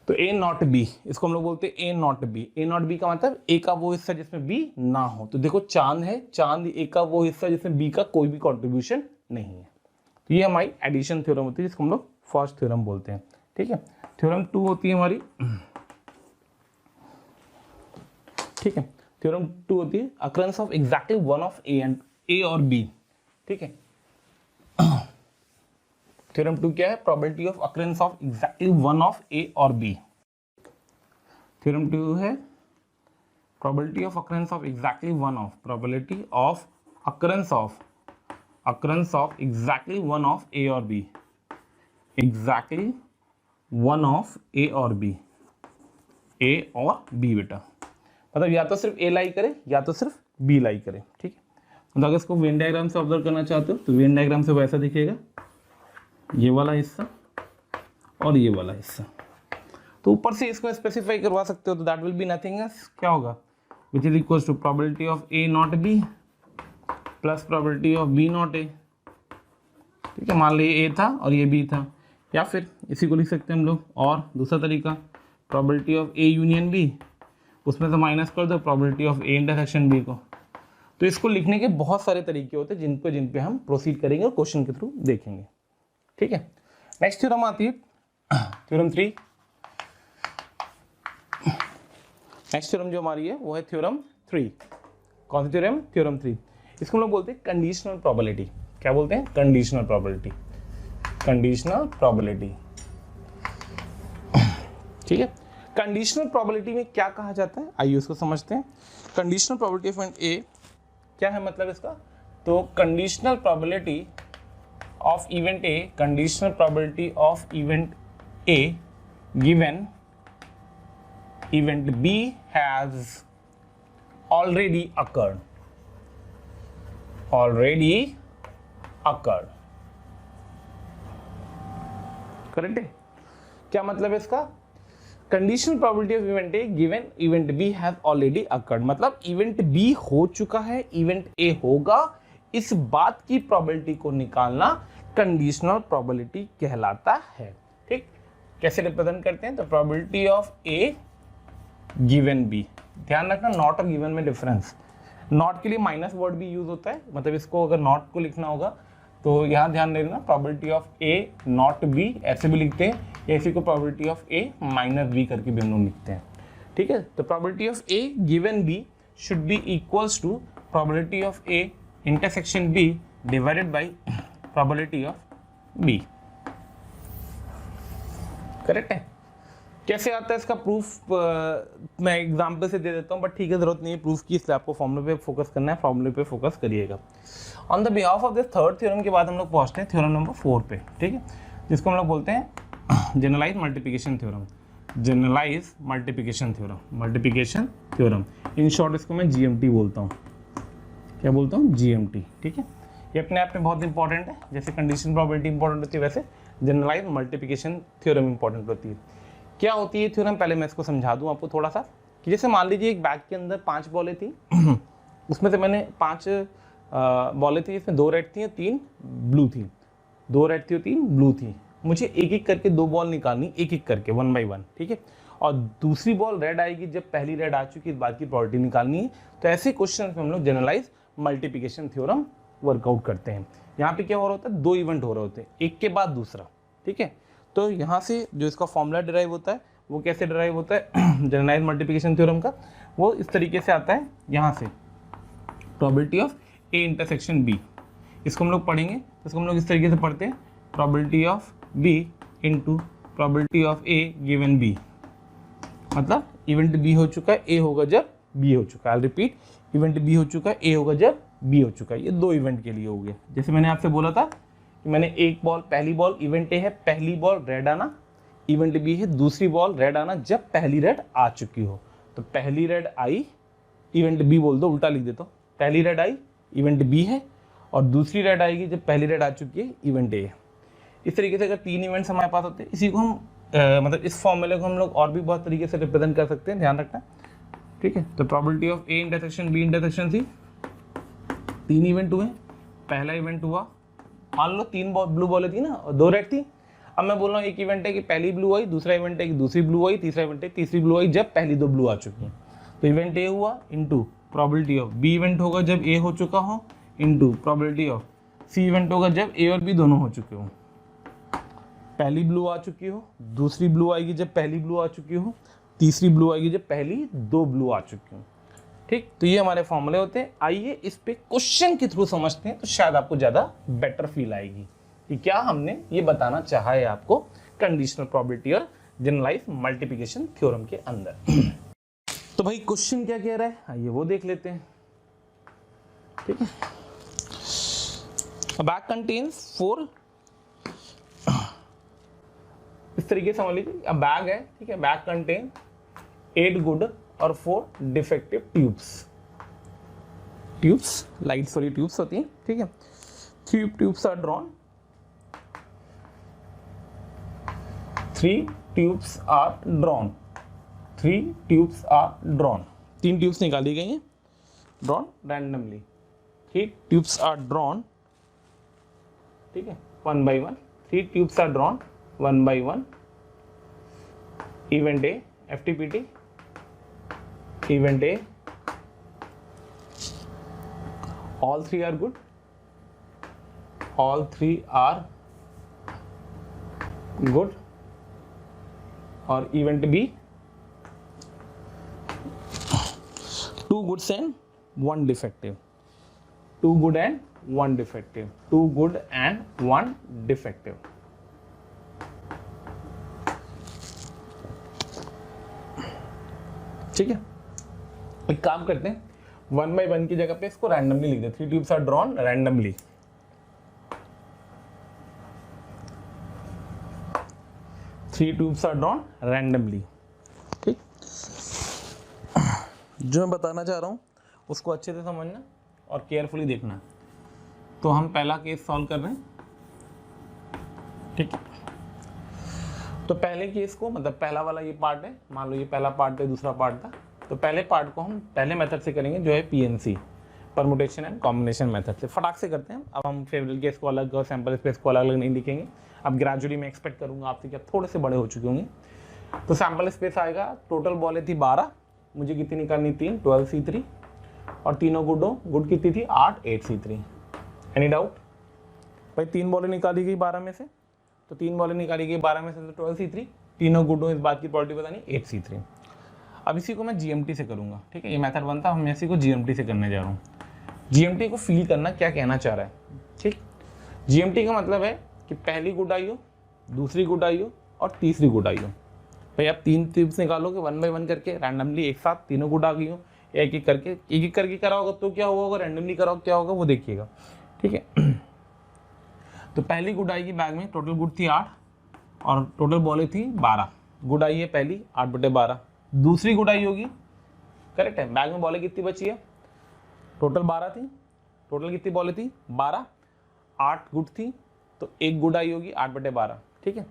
तो ए नॉट बी, इसको हम लोग बोलते हैं A not B. A not B का मतलब ए का वो हिस्सा जिसमें बी ना हो। तो देखो चांद है, चांद ए का वो हिस्सा जिसमें बी का कोई भी कॉन्ट्रीब्यूशन नहीं है। तो ये हमारी एडिशन थ्योरम होती है, जिसको हम लोग फर्स्ट थ्योरम बोलते हैं, ठीक है। थ्योरम 2 होती है हमारी ठीक है। थ्योरम 2 होती है occurrence of exactly one of A और बी, ठीक है। थ्योरम 2 क्या है? Probability of occurrence of exactly one of A और बी। थ्योरम 2 है probability of occurrence of exactly one of, probability of occurrence of exactly one of A और B, exactly one of A और B, ए और B बेटा, मतलब या तो सिर्फ ए लाई करे या तो सिर्फ बी लाई करे, ठीक है। तो अगर इसको वेन डायग्राम से ऑब्जर्व करना चाहते हो तो वेन डायग्राम से वैसा दिखेगा, ये वाला हिस्सा और ये वाला हिस्सा। तो ऊपर से इसको स्पेसिफाई करवा सकते हो, तो that will be nothing else, क्या होगा, which is equal to probability of A not B plus probability of B not A, ठीक है। मान लीजिए ए था और ये बी था, या फिर इसी को लिख सकते हैं हम लोग, और दूसरा तरीका probability of A union B, उसमें से माइनस कर दो probability of A intersection B को। तो इसको लिखने के बहुत सारे तरीके होते हैं जिन पे हम प्रोसीड करेंगे और क्वेश्चन के थ्रू देखेंगे, ठीक है। नेक्स्ट थ्योरम आती है थ्योरम 3। नेक्स्ट थ्योरम जो हमारी है वो है थ्योरम 3। कौन सी थ्योरम? थ्योरम 3। इसको हम लोग बोलते हैं कंडीशनल प्रोबेबिलिटी। क्या बोलते हैं? कंडीशनल प्रोबेबिलिटी, कंडीशनल प्रोबेबिलिटी, ठीक है। कंडीशनल प्रोबेबिलिटी में क्या कहा जाता है, आइए उसको समझते हैं। Conditional probability of event A क्या है, मतलब इसका, तो conditional probability of event A, conditional probability of event A given event B has already occurred, correct है। क्या मतलब है इसका? Conditional probability of event A given event B has already occurred, मतलब इवेंट बी हो चुका है, इवेंट ए होगा, इस बात की प्रोबेबिलिटी को निकालना कंडीशनल प्रोबेबिलिटी कहलाता है, ठीक। कैसे रिप्रेजेंट करते हैं? तो probability of A given B, ध्यान रखना नॉट और गिवन में डिफरेंस, नॉट के लिए माइनस वर्ड भी यूज होता है, मतलब इसको अगर नॉट को लिखना होगा तो यहाँ ध्यान देना probability of A not B ऐसे भी लिखते हैं, या इसी को probability of A minus B करके भी हम लोग लिखते हैं, ठीक है। तो probability of A given B should be equals to probability of A intersection B divided by probability of B, correct है। कैसे आता है इसका प्रूफ? मैं एग्जाम्पल से दे देता हूँ, बट ठीक है, जरूरत नहीं है प्रूफ की, इसलिए आपको फॉर्मूले पे फोकस करना है, फॉर्मूले पे फोकस करिएगा। On the behalf of this third theorem के बाद हम लोग पहुँचते हैं थ्योरम नंबर 4 पे, ठीक है, जिसको हम लोग बोलते हैं generalize multiplication theorem, generalize multiplication theorem, multiplication theorem, in short इसको मैं GMT बोलता हूँ। क्या बोलता हूँ? GMT, ठीक है। ये अपने आप में बहुत इंपॉर्टेंट है, जैसे कंडीशन प्रोबेबिलिटी इंपॉर्टेंट होती है वैसे जनरलाइज मल्टीप्लिकेशन थ्योरम इंपॉर्टेंट होती है। क्या होती है थ्योरम? पहले मैं इसको समझा दूं आपको थोड़ा सा, कि जैसे मान लीजिए एक बैग के अंदर 5 बॉलें थी, उसमें से मैंने 5 बॉलें थी, इसमें 2 रेड थी और 3 ब्लू थी, 2 रेड थी और 3 ब्लू थी। मुझे एक एक करके 2 बॉल निकालनी, एक एक करके 1 by 1, ठीक है। और दूसरी बॉल रेड आएगी जब पहली रेड आ चुकी, इस बात की प्रोबेबिलिटी निकालनी है। तो ऐसे क्वेश्चन में हम लोग जनरलाइज मल्टीप्लिकेशन थ्योरम वर्कआउट करते हैं। यहाँ पे क्या हो रहा होता है? 2 इवेंट हो रहे होते हैं, एक के बाद दूसरा, ठीक है। तो यहाँ से जो इसका फॉर्मूला डिराइव होता है वो कैसे डिराइव होता है जनरलाइज मल्टीप्लिकेशन थ्योरम का? वो इस तरीके से आता है, यहाँ से probability of A intersection B, इसको हम लोग पढ़ेंगे तो इसको हम लोग इस तरीके से पढ़ते हैं, probability of B into probability of A given B, मतलब इवेंट बी हो चुका है, ए होगा जब बी हो चुका है। आई रिपीट, इवेंट बी हो चुका है, ए होगा जब बी हो चुका है। ये 2 इवेंट के लिए हो गया। जैसे मैंने आपसे बोला था कि मैंने एक बॉल, पहली बॉल इवेंट ए है, पहली बॉल रेड आना, इवेंट बी है दूसरी बॉल रेड आना जब पहली रेड आ चुकी हो। तो पहली रेड आई, इवेंट बी बोल दो, उल्टा लिख देता हूँ, पहली रेड आई इवेंट बी है, और दूसरी रेड आएगी जब पहली रेड आ चुकी है, इवेंट ए है। इस तरीके से अगर 3 इवेंट्स हमारे पास होते हैं, इसी को हम मतलब इस फॉर्मूले को हम लोग और भी बहुत तरीके से रिप्रेजेंट कर सकते हैं, ध्यान रखना, ठीक है। तो probability of A intersection B intersection C, 3 event हुए, पहला इवेंट हुआ, मान लो 3 ब्लू बॉलें थी ना और 2 रेड थी। अब मैं बोल रहा हूँ एक इवेंट है कि पहली ब्लू आई, दूसरा इवेंट है कि दूसरी ब्लू आई, तीसरा इवेंट है तीसरी ब्लू आई जब पहली 2 ब्लू आ चुकी हैं। तो इवेंट ए हुआ into probability of B event होगा जब ए हो चुका हो, into probability of C event होगा जब ए और बी दोनों हो चुके हो। पहली ब्लू आ चुकी हो, दूसरी ब्लू आएगी जब पहली ब्लू आ चुकी हो, तीसरी ब्लू आएगी जब पहली 2 ब्लू आ चुकी हो। ठीक, तो ये हमारे फॉर्मूले होते हैं। आइए इस पे क्वेश्चन के थ्रू समझते हैं, तो शायद आपको ज्यादा बेटर फील आएगी कि क्या हमने ये बताना चाहा है आपको कंडीशनल प्रोबेबिलिटी और जनरलाइज मल्टीप्लिकेशन थ्योरम के अंदर। तो भाई क्वेश्चन क्या कह रहा है, आइए वो देख लेते हैं। ठीक है, बैग कंटेन्स 4, इस तरीके से समझ लीजिए, अब बैग है, ठीक है, बैग कंटेन 8 गुड और 4 डिफेक्टिव ट्यूब्स, लाइट्स वाली ट्यूब्स होती हैं, ठीक है। 3 tubes are drawn, 3 tubes are drawn, 3 tubes are drawn, 3 tubes निकाली गई हैं, drawn randomly, 3 tubes are drawn, ठीक है, 1 by 1, 3 tubes are drawn 1 by 1, event A, FTPT, event A, all 3 are good, all 3 are good, or event B, 2 goods and 1 defective, 2 good and 1 defective, 2 good and 1 defective. ठीक है, एक काम करते हैं, 1 by 1 की जगह पे इसको रैंडमली लिख दे, 3 tubes are drawn randomly, 3 tubes are drawn randomly. ठीक, जो मैं बताना चाह रहा हूँ उसको अच्छे से समझना और केयरफुली देखना। तो हम पहला केस सॉल्व कर रहे हैं, ठीक है। तो पहले केस को, मतलब पहला वाला ये पार्ट है, मान लो ये पहला पार्ट है, दूसरा पार्ट था, तो पहले पार्ट को हम पहले मेथड से करेंगे जो है PNC, permutation and combination method से। फटाक से करते हैं। अब हम फेवरेट केस को अलग और सैंपल स्पेस को अलग अलग नहीं लिखेंगे। अब ग्रेजुअली मैं एक्सपेक्ट करूंगा आपसे कि आप थोड़े से बड़े हो चुके होंगे। तो सैंपल स्पेस आएगा, टोटल बॉलें थी 12, मुझे कितनी निकालनी, 3, 12C3, और तीनों गुड कितनी थी, 8, 8C3। एनी डाउट भाई? 3 बॉलें निकाली गई 12 में से, तो 3 बॉलें निकाली गई 12 में से, तो 12C3, तीनों गुडो, इस बात की प्रोबेबिलिटी बतानी 8C3। अब इसी को मैं GMT से करूंगा, ठीक है, ये मेथड 1 था, मैं इसी को GMT से करने जा रहा हूँ। GMT को फील करना क्या कहना चाह रहा है, ठीक। GMT का मतलब है कि पहली गुड आई हो, दूसरी गुड आई हो और तीसरी गुड आई हो। भाई आप 3 ट्यूब्स निकालोगे 1 by 1 करके रैंडमली, एक साथ तीनों गुड आ गई हो, एक एक करके करा होगा तो क्या होगा, रैंडमली करा होगा क्या होगा वो देखिएगा, ठीक है। तो पहली गुड आएगी बैग में, टोटल गुड थी 8 और टोटल बॉलें थी 12, गुड आई है पहली 8/12। दूसरी गुड आई होगी, करेक्ट है, बैग में बॉलें कितनी बची है, टोटल 12 थी, टोटल कितनी बॉलें थी 12, 8 गुड थी, तो एक गुड आई होगी 8/12, ठीक है।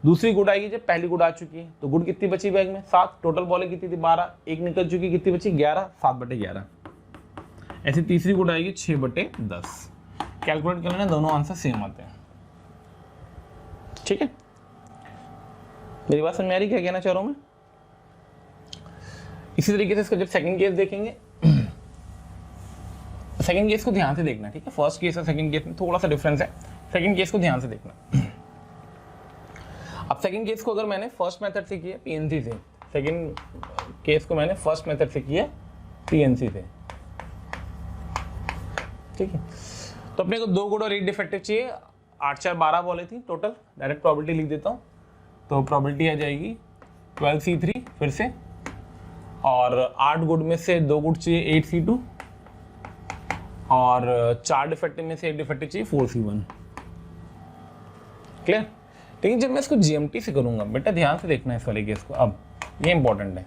दूसरी गुड आएगी जब पहली गुड आ चुकी है, तो गुड कितनी बची बैग में, 7, टोटल बॉलें कितनी थी 12, एक निकल चुकी, कितनी बची 11, 7/11। ऐसे तीसरी गुड आएगी 6/10। कैलकुलेट कर लेना, दोनों आंसर सेम आते हैं, ठीक है। मेरी बात समझ में आ रही, क्या कहना चाह रहा हूं मैं? इसी तरीके से इसका जब सेकंड केस देखेंगे, सेकंड केस को ध्यान से देखना, ठीक है। फर्स्ट केस और सेकंड केस में थोड़ा सा डिफरेंस है, सेकंड केस को ध्यान से देखना। अब सेकंड केस को अगर मैंने फर्स्ट मेथड से किया PNC से, सेकंड केस को मैंने फर्स्ट मेथड से किया PNC से, ठीक है। तो अपने को 2 गुड और 1 डिफेक्टिव चाहिए, 8, 4, 12 बॉलें थी टोटल, डायरेक्ट प्रोबेबिलिटी लिख देता हूँ। तो प्रोबेबिलिटी आ जाएगी 12C3 फिर से, और 8 गुड में से 2 गुड चाहिए 8C2, और 4 डिफेक्टिव में से 1 डिफेक्टिव चाहिए 4C1। क्लियर? लेकिन जब मैं इसको GMT से करूंगा, बेटा ध्यान से देखना इस वाले केस को, अब ये इंपॉर्टेंट है।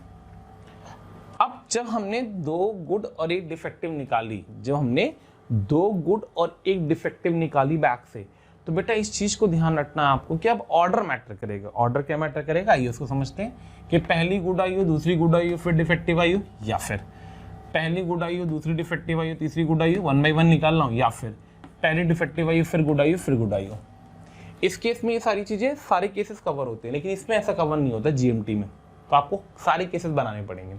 अब जब हमने 2 गुड और 1 डिफेक्टिव निकाली, जब हमने 2 गुड और 1 डिफेक्टिव निकाली बैक से, तो बेटा इस चीज को ध्यान रखना है आपको कि अब ऑर्डर मैटर करेगा। ऑर्डर क्या मैटर करेगा, आइए उसको समझते हैं कि पहली गुड आई हो, दूसरी गुड आई हो, फिर डिफेक्टिव आई हो, या फिर पहली गुड आई हो, दूसरी डिफेक्टिव आई हो, तीसरी गुड आई हो, 1 by 1 निकालना हो, या फिर पहली डिफेक्टिव आई हो, फिर गुड आई हो, फिर गुड आई हो। इस केस में ये सारी चीजें, सारे केसेस कवर होते हैं, लेकिन इसमें ऐसा कवर नहीं होता GMT में, तो आपको सारे केसेस बनाने पड़ेंगे।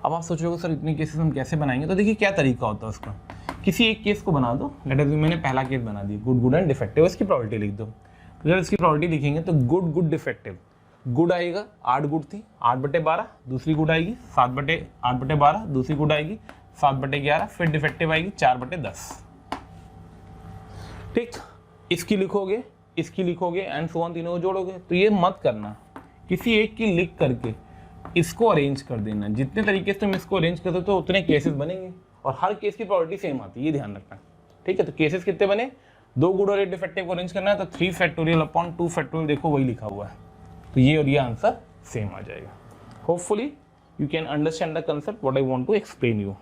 अब आप सोचोगे सर इतने केसेस हम कैसे बनाएंगे, तो देखिए क्या तरीका होता है उसका। किसी एक केस को बना दो, लेट अस मैंने पहला केस बना दिया, गुड गुड एंड डिफेक्टिव, इसकी प्रोबेबिलिटी लिख दो। तो जब इसकी प्रोबेबिलिटी लिखेंगे तो गुड गुड डिफेक्टिव, गुड आएगा, 8 गुड थी, 8/12, दूसरी गुड आएगी 8/12, दूसरी गुड आएगी 7/11, फिर डिफेक्टिव आएगी 4/10। ठीक, इसकी लिखोगे एंड सो ऑन, तीनों को जोड़ोगे। तो ये मत करना, किसी एक की लिख करके इसको अरेंज कर देना। जितने तरीके से तुम इसको अरेंज करते हो तो उतने केसेस बनेंगे और हर केस की प्रोबेबिलिटी सेम आती है, ये ध्यान रखना। ठीक है, तो केसेस कितने बने, 2 गुड और 1 डिफेक्टिव को अरेंज करना है, तो 3 फैक्टोरियल अपॉन 2 फैक्टोरियल, देखो वही लिखा हुआ है, तो ये और ये आंसर सेम आ जाएगा। Hopefully you can understand the concept what I want to explain you.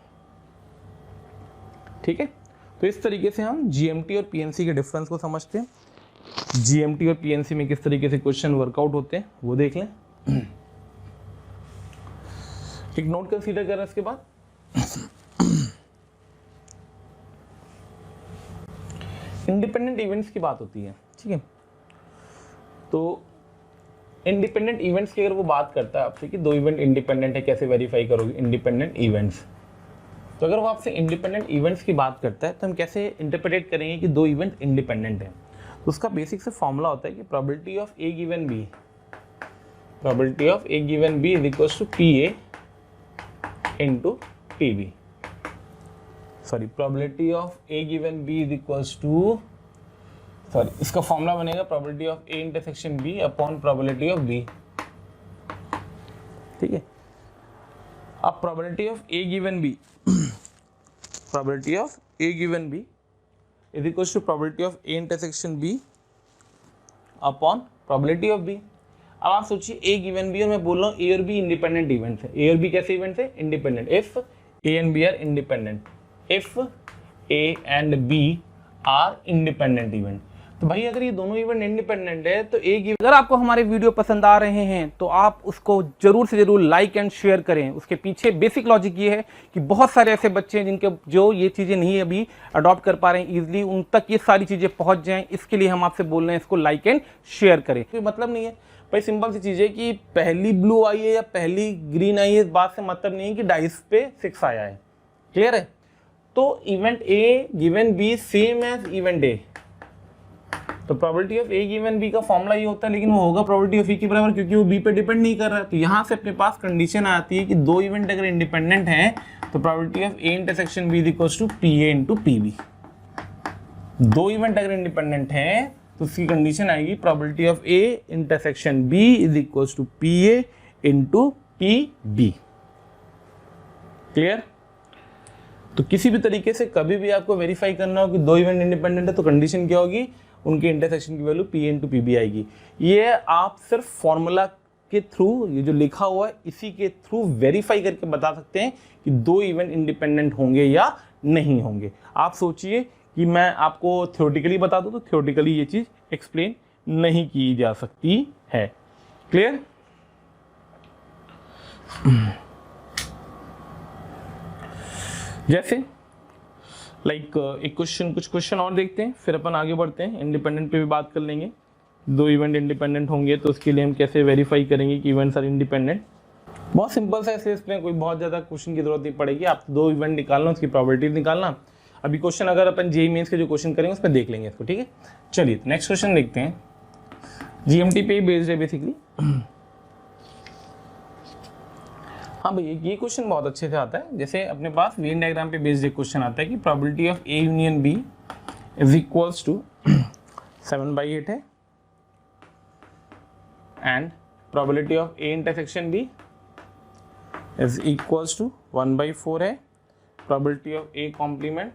ठीक है, तो इस तरीके से हम जीएमटी और पीएनसी के डिफरेंस को समझते हैं। जीएमटी और पीएनसी में किस तरीके से क्वेश्चन वर्कआउट होते हैं वो देख लें। एक नोट कंसीडर करें इसके बाद। इंडिपेंडेंट इवेंट्स की बात होती है, ठीक है। तो इंडिपेंडेंट इवेंट्स की अगर वो बात करता है आपसे कि 2 इवेंट इंडिपेंडेंट है, कैसे वेरीफाई करोगे इंडिपेंडेंट इवेंट्स। तो अगर वो आपसे इंडिपेंडेंट इवेंट्स की बात करता है तो हम कैसे इंटरप्रेट करेंगे कि 2 इवेंट इंडिपेंडेंट है। तो उसका बेसिक से फॉर्मूला होता है कि probability of A given B, probability of A given B is equal to P A into P B. Sorry, probability of A given B is equals to, sorry, इसका formula बनेगा probability of A intersection B upon probability of B. ठीक है, अब probability of A given B, probability of A given B is equals to probability of A intersection B upon probability of B. अब आप सोचिए ए given B और मैं बोल रहा हूँ ए और बी इंडिपेंडेंट इवेंट्स है। ए और बी कैसे इवेंट्स है, independent. If A and B are independent, if A and B are independent event. तो भाई अगर ये दोनों इवेंट इंडिपेंडेंट है तो एक अगर आपको हमारे वीडियो पसंद आ रहे हैं तो आप उसको जरूर से जरूर लाइक एंड शेयर करें। उसके पीछे बेसिक लॉजिक ये है कि बहुत सारे ऐसे बच्चे हैं जिनके जो ये चीज़ें नहीं अभी अडॉप्ट कर पा रहे हैं इजीली, उन तक ये सारी चीज़ें पहुंच जाएं। इसके लिए हम आपसे बोल रहे हैं इसको लाइक एंड शेयर करें। कोई मतलब नहीं है भाई, सिंपल सी चीज़ है कि पहली ब्लू आई है या पहली ग्रीन आई है, इस बात से मतलब नहीं है कि डाइस पे 6 आया है। क्लियर है? तो event A given B same as event A. तो probability of A given B का फॉर्मूला ये होता है, लेकिन वो होगा प्रोबेबिलिटी ऑफ ई के बराबर, क्योंकि वो बी पे डिपेंड नहीं कर रहा है। तो यहाँ से अपने पास कंडीशन आती है कि 2 इवेंट अगर इंडिपेंडेंट है तो probability of A intersection B is equals to P A into P B. 2 event अगर इंडिपेंडेंट है तो उसकी कंडीशन आएगी probability of A intersection B is equals to P A into P B. Clear? तो किसी भी तरीके से कभी भी आपको वेरीफाई करना हो कि 2 इवेंट इंडिपेंडेंट है तो कंडीशन क्या होगी, उनके इंटरसेक्शन की value P into P B आएगी। ये आप सिर्फ फॉर्मूला के थ्रू, ये जो लिखा हुआ है इसी के थ्रू वेरीफाई करके बता सकते हैं कि 2 इवेंट इंडिपेंडेंट होंगे या नहीं होंगे। आप सोचिए कि मैं आपको थ्योरेटिकली बता दूं तो थ्योरेटिकली ये चीज़ एक्सप्लेन नहीं की जा सकती है। क्लियर? जैसे लाइक एक क्वेश्चन, कुछ क्वेश्चन और देखते हैं फिर अपन आगे बढ़ते हैं। इंडिपेंडेंट पे भी बात कर लेंगे। 2 इवेंट इंडिपेंडेंट होंगे तो उसके लिए हम कैसे वेरीफाई करेंगे कि इवेंट्स आर इंडिपेंडेंट। बहुत सिंपल सा है, इसमें कोई बहुत ज़्यादा क्वेश्चन की जरूरत नहीं पड़ेगी। आप 2 इवेंट निकालना, उसकी प्रोबेबिलिटी निकालना। अभी क्वेश्चन अगर अपन जेईई मेंस के जो क्वेश्चन करेंगे उसमें देख लेंगे इसको। ठीक है, चलिए नेक्स्ट क्वेश्चन देखते हैं। जीएमटी पे बेस्ड है बेसिकली। हाँ भैया, ये क्वेश्चन बहुत अच्छे से आता है। जैसे अपने पास वेन डायग्राम पे बेस्ड एक क्वेश्चन आता है कि probability of A union B is equals to 7/8 है and probability of A intersection B is equals to 1/4 है। Probability of A complement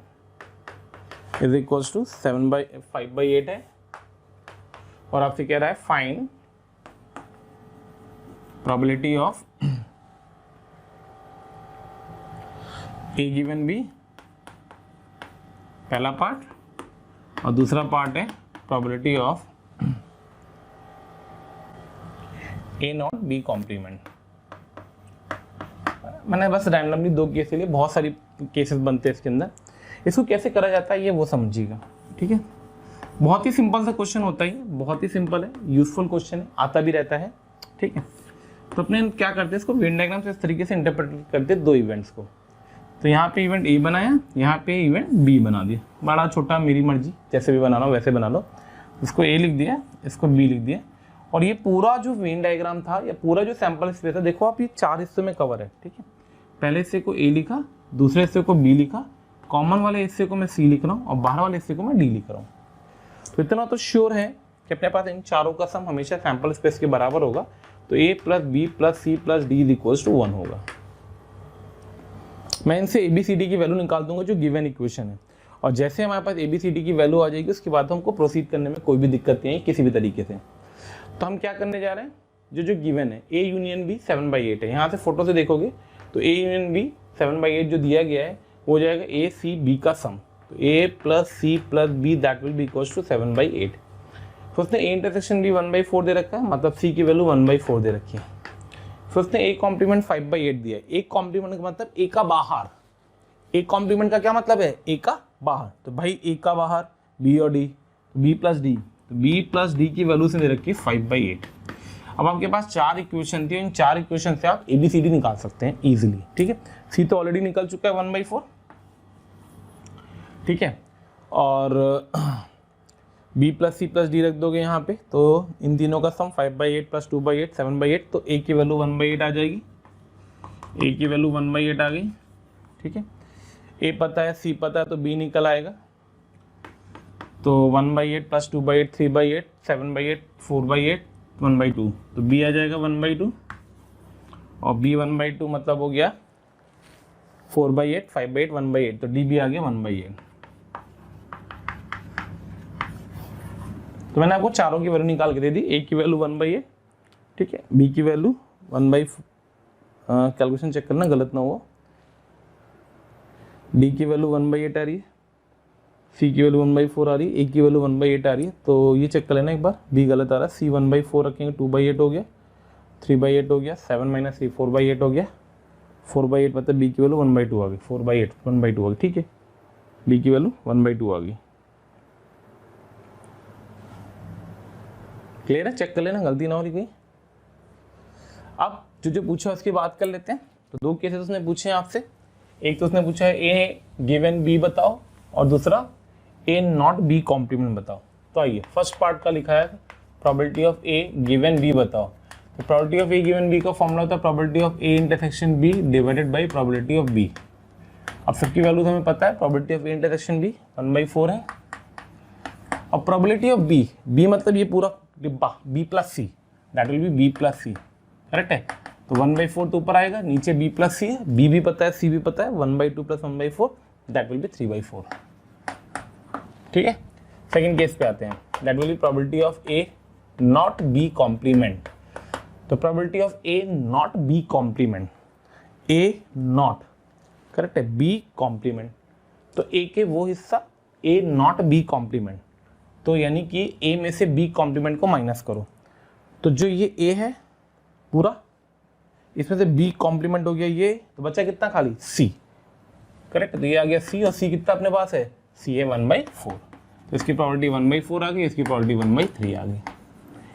is equals to 5/8 है। और आपसे कह रहा है find probability of A given B, पहला पार्ट, और दूसरा पार्ट है probability of A not B complement. मैंने बस रैंडमली 2 केस के लिए, बहुत सारी केसेस बनते हैं इसके अंदर। इसको कैसे करा जाता है ये वो समझिएगा। ठीक है, बहुत ही सिंपल सा क्वेश्चन होता है, बहुत ही सिंपल है, यूजफुल क्वेश्चन है, आता भी रहता है। ठीक है, तो अपने क्या करते हैं, इसको वेन डायग्राम से इस तरीके से इंटरप्रेट करते हैं 2 इवेंट्स को। तो यहाँ पे इवेंट ए बनाया, यहाँ पे इवेंट बी बना दिया। बड़ा छोटा मेरी मर्जी, जैसे भी बनाना हो वैसे बना लो। इसको ए लिख दिया, इसको बी लिख दिया। और ये पूरा जो वेन डायग्राम था या पूरा जो सैंपल स्पेस था, देखो आप ये 4 हिस्सों में कवर है, ठीक है। पहले हिस्से को ए लिखा, दूसरे हिस्से को बी लिखा, कॉमन वाले हिस्से को मैं सी लिख रहा हूँ और बाहर वाले हिस्से को मैं डी लिख रहा हूँ। तो इतना तो श्योर है कि अपने पास इन चारों का सम हमेशा सैंपल स्पेस के बराबर होगा, तो a plus B plus C plus D is equal to 1 होगा। मैं इनसे ABCD की वैल्यू निकाल दूंगा जो गिवन इक्वेशन है, और जैसे हमारे पास ABCD की वैल्यू आ जाएगी उसके बाद हमको प्रोसीड करने में कोई भी दिक्कत नहीं है किसी भी तरीके से। तो हम क्या करने जा रहे हैं, जो गिवन है A यूनियन B 7/8 है, यहाँ से फोटो से देखोगे तो A यूनियन B 7/8 जो दिया गया है वो हो जाएगा A C B का सम, तो A plus C plus B that will be equals to 7/8। तो उसने A इंटरसेक्शन भी 1/4 दे रखा है, मतलब C की वैल्यू 1/4 दे रखी है। फिर उसने A कॉम्प्लीमेंट 5/8 दिया है। A कॉम्प्लीमेंट का मतलब A का बाहर, A कॉम्प्लीमेंट का क्या मतलब है, A का बाहर, तो भाई A का बाहर B और D, B प्लस D, तो B प्लस D की वैल्यू से दे रखी है 5/8। अब आपके पास 4 इक्वेशन थी, इन 4 इक्वेशन से आप ABCD निकाल सकते हैं इजीली, ठीक है। C तो ऑलरेडी निकल चुका है 1/4, ठीक है, और B plus C plus D रख दोगे यहाँ पे, तो इन तीनों का सम 5/8 प्लस 2/8 7/8, तो A की वैल्यू 1/8 आ जाएगी, A की वैल्यू 1/8 आ गई, ठीक है। A पता है, C पता है, तो B निकल आएगा, तो 1/8 प्लस 2/8 3/8 7/8 4/8 1/2, तो B आ जाएगा 1/2, और B 1/2 मतलब हो गया 4/8 5/8 1/8, तो D भी आ गया 1/8। तो मैंने आपको चारों की वैल्यू निकाल के दे दी। A की वैल्यू 1/8, ठीक है, B की वैल्यू 1/4, कैलकुलेशन चेक करना गलत ना हो, D की वैल्यू 1/8 आ रही है, C की वैल्यू 1/4 आ रही है, A की वैल्यू 1/8 आ रही है, तो ये चेक कर लेना एक बार, B गलत आ रहा है, C 1/4 रखेंगे 2/8 हो गया, 3/8 हो गया, 7 - 3 4/8 हो गया, 4/8 मतलब B की वैल्यू 1/2 आ गई, 4/8 1/2 आ गई, ठीक है, B की वैल्यू 1/2 आ गई। क्लियर है, चेक कर लेना गलती ना हो रही कोई। अब जो पूछा उसकी बात कर लेते हैं। तो 2 केसेस उसने पूछे हैं आपसे, एक तो उसने पूछा है A गिवन B बताओ, और दूसरा A नॉट B कॉम्प्लीमेंट बताओ। तो आइए, फर्स्ट पार्ट का लिखा है probability of A given B बताओ। तो probability of A given B का फॉर्मूला होता है probability of A intersection B divided by probability of B। अब सबकी वैल्यूज हमें पता है, probability of A intersection B 1/4 है, और प्रोबेबिलिटी ऑफ B मतलब ये पूरा डिब्बा B plus C, that will B B plus C, correct है। तो 1/4 तो ऊपर आएगा, नीचे B प्लस C है, B भी पता है C भी पता है, 1/2 प्लस 1/4 दैट विल बी 3/4, ठीक है। सेकंड केस पे आते हैं, that will be probability of A not B complement. तो probability of A not B complement, A not, correct है, B कॉम्प्लीमेंट, तो A के वो हिस्सा A नॉट B कॉम्प्लीमेंट, तो यानी कि A में से B कॉम्प्लीमेंट को माइनस करो, तो जो ये A है पूरा, इसमें से B कॉम्प्लीमेंट हो गया ये, तो बचा कितना खाली C, करेक्ट। तो ये आ गया C, और C कितना अपने पास है, C है 1/4, तो इसकी प्रोबेबिलिटी 1/4 आ गई, इसकी प्रोबेबिलिटी 1/3 आ गई।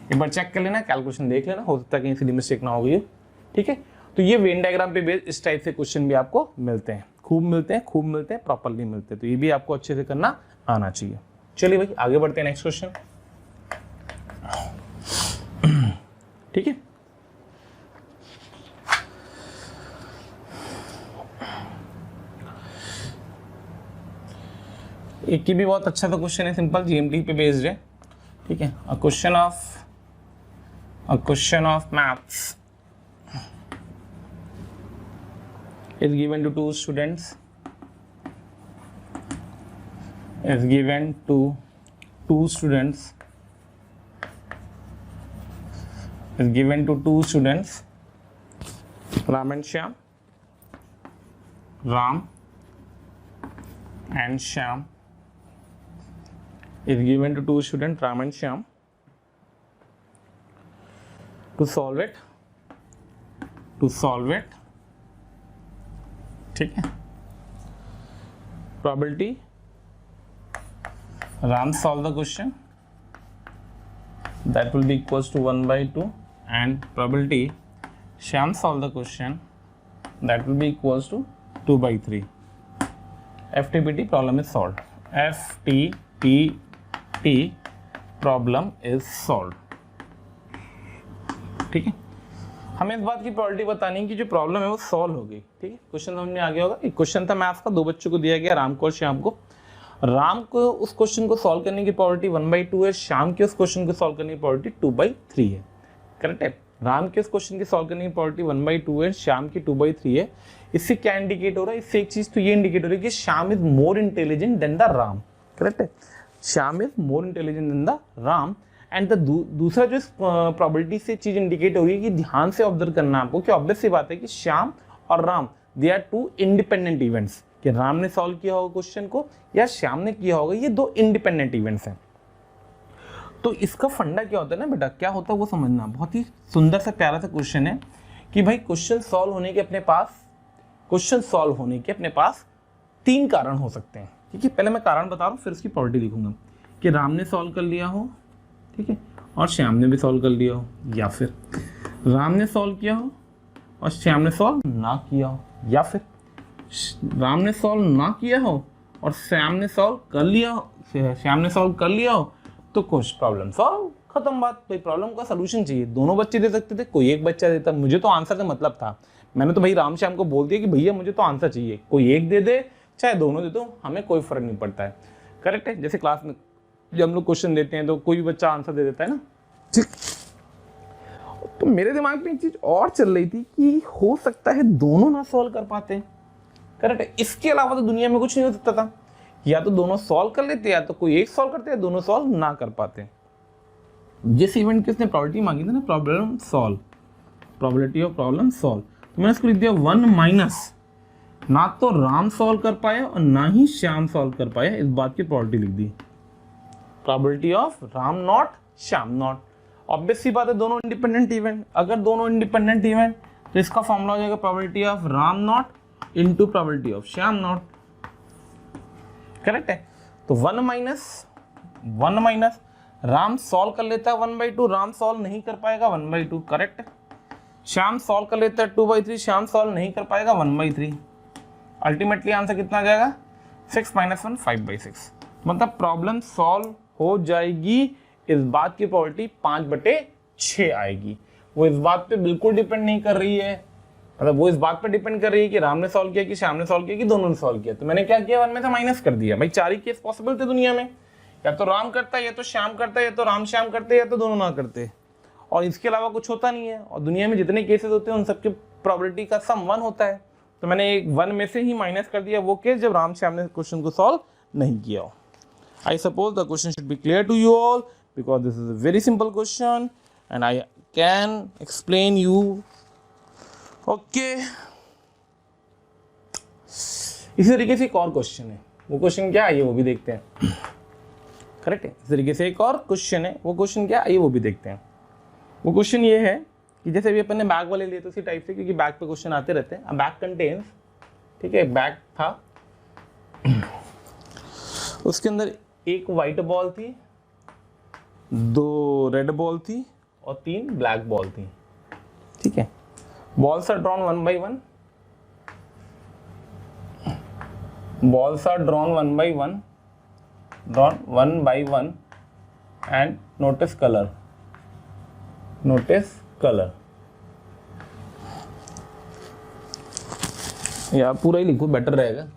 एक बार चेक कर लेना, कैलकुलेशन देख लेना, हो सकता है कहीं से मिस्टेक ना हो गई, ठीक है। तो ये वेन डायग्राम पे बेस्ड इस टाइप से क्वेश्चन भी आपको मिलते हैं, खूब मिलते हैं, प्रॉपरली मिलते हैं, तो ये भी आपको अच्छे से करना आना चाहिए। चलिए भाई आगे बढ़ते हैं, नेक्स्ट क्वेश्चन, ठीक है। एक की भी बहुत अच्छा सा क्वेश्चन है, सिंपल जीएमटी पे बेस्ड है, ठीक है। A question of maths is given to two students, is given to two students, is given to two students, Ram and Shyam, Ram and Shyam, is given to two students Ram and Shyam, to solve it, ठीक है। probability Ram solve the question, that will be equals to 1/2, and probability Shyam solve the question, that will be equals to 2/3. FTPT problem is solved. FTPT problem is solved. ठीक है, हमें इस बात की probability बतानी है कि जो प्रॉब्लम है वो सॉल्व हो गई। ठीक है, क्वेश्चन समझ में आ गया होगा। एक क्वेश्चन था मैथ्स का, 2 बच्चों को दिया गया, राम को और श्याम को। राम को उस क्वेश्चन को सॉल्व करने की प्रोबेबिलिटी 1/2 है, श्याम के उस क्वेश्चन को सॉल्व करने की प्रोबेबिलिटी 2/3 है। करेक्ट है, राम के उस क्वेश्चन की सॉल्व करने की प्रोबेबिलिटी 1/2 है, श्याम की 2/3 है। इससे क्या इंडिकेट हो रहा है? इससे एक चीज तो ये इंडिकेट हो रही है कि Shyam is more intelligent than the Ram. Correct है, Shyam is more intelligent than the Ram. And the दूसरा जो प्रोबेबिलिटी से चीज इंडिकेट हो रही है कि ध्यान से ऑब्जर्व करना आपको कि ऑब्वियस सी बात है कि श्याम और Ram they are 2 independent events, कि राम ने सॉल्व किया होगा क्वेश्चन को या श्याम ने किया होगा, ये 2 इंडिपेंडेंट इवेंट्स हैं। तो इसका फंडा क्या होता है ना बेटा, क्या होता है वो समझना। बहुत ही सुंदर सा प्यारा सा क्वेश्चन है कि भाई क्वेश्चन सॉल्व होने के अपने पास 3 कारण हो सकते हैं। ठीक है, पहले मैं कारण बता रहा हूँ फिर उसकी प्रोबेबिलिटी लिखूंगा कि राम ने सॉल्व कर लिया हो, ठीक है, और श्याम ने भी सॉल्व कर लिया हो, या फिर राम ने सॉल्व किया हो और श्याम ने सॉल्व ना किया हो, या फिर राम ने सॉल्व ना किया हो और श्याम ने सॉल्व कर लिया हो, तो कुछ प्रॉब्लम सॉल्व, खत्म बात। भाई प्रॉब्लम का सलूशन चाहिए, दोनों बच्चे दे सकते थे, कोई एक बच्चा देता, मुझे तो आंसर से मतलब था। मैंने तो भाई राम श्याम को बोल दिया कि भैया मुझे तो आंसर चाहिए, कोई एक दे दे चाहे दोनों दे दो, हमें कोई फर्क नहीं पड़ता है। करेक्ट है, जैसे क्लास में जब हम लोग क्वेश्चन देते हैं तो कोई भी बच्चा आंसर दे देता है ना। ठीक, तो मेरे दिमाग में एक चीज और चल रही थी कि हो सकता है दोनों ना सॉल्व कर पाते। करेक्ट है, इसके अलावा तो दुनिया में कुछ नहीं हो सकता था, या तो दोनों सॉल्व कर लेते या तो कोई एक सॉल्व करते या दोनों सॉल्व ना कर पाते। जिस इवेंट की उसने प्रोबेबिलिटी मांगी थी ना, प्रोबेबिलिटी ऑफ प्रॉब्लम सॉल्व, तो मैंने इसको लिख दिया 1 - ना तो राम सॉल्व कर पाया और ना ही श्याम सॉल्व कर पाया, इस बात की प्रोबेबिलिटी लिख दी। Probability of Ram not, Shyam not. Obvious सी बात है दोनों इंडिपेंडेंट इवेंट, अगर दोनों इंडिपेंडेंट इवेंट तो इसका फॉर्मूला हो जाएगा probability of Ram not into probability of Shyam not. Correct है, तो 1 - राम सॉल्व कर लेता है 1/2, राम सॉल्व नहीं कर पाएगा 1/2। करेक्ट है, श्याम सॉल्व कर लेता है 2/3, श्याम सॉल्व नहीं कर पाएगा 1/3। अल्टीमेटली आंसर कितना आ जाएगा? 6 - 1 5/6। मतलब प्रॉब्लम सॉल्व हो जाएगी, इस बात की प्रोबेबिलिटी 5/6 आएगी। वो इस बात पे बिल्कुल डिपेंड नहीं कर रही है, मतलब वो इस बात पे डिपेंड कर रही है कि राम ने सॉल्व किया कि श्याम ने सॉल्व किया कि दोनों ने सॉल्व किया। तो मैंने क्या किया, 1 में से माइनस कर दिया। भाई 4 ही केस पॉसिबल थे दुनिया में, या तो राम करता है, या तो श्याम करता है, या तो राम श्याम करते, या तो दोनों ना करते, और इसके अलावा कुछ होता नहीं है। और दुनिया में जितने केसेस होते हैं उन सबके प्रोबेबिलिटी का सम 1 होता है। तो मैंने एक 1 में से ही माइनस कर दिया वो केस जब राम श्याम ने क्वेश्चन को सॉल्व नहीं किया हो। I suppose the question should be clear to you all because this is a very simple question and I can explain you. Okay. इसी तरीके से एक और क्वेश्चन है, वो क्वेश्चन क्या है वो भी देखते हैं। करेक्ट है, इस तरीके से एक और क्वेश्चन है, वो क्वेश्चन क्या है वो भी देखते हैं। वो क्वेश्चन ये है कि जैसे अभी अपन ने बैग वाले लिए तो उसी टाइप से, क्योंकि बैग पे क्वेश्चन आते रहते हैं। बैग कंटेन्स, ठीक है, एक बैग था, उसके अंदर एक वाइट बॉल थी, 2 रेड बॉल थी और 3 ब्लैक बॉल थी। ठीक है, balls are drawn 1 by 1, balls are drawn 1 by 1 and notice color या पूरा ही लिखो बेटर रहेगा।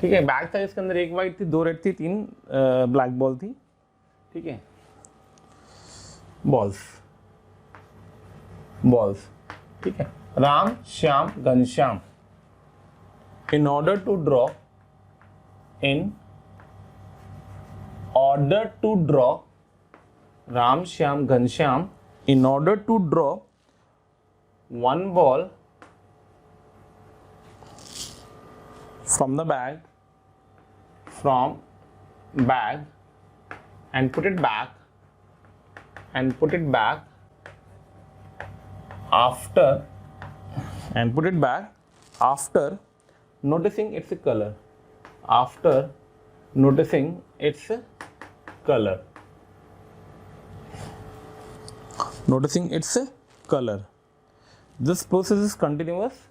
ठीक है, बैग था इसके अंदर, एक वाइट थी, 2 रेड थी, 3 ब्लैक बॉल थी। ठीक है, बॉल्स, ठीक है, Ram Shyam Ghanshyam in order to draw Ram Shyam Ghanshyam in order to draw one ball from the bag and put it back after noticing its color. This process is continuous.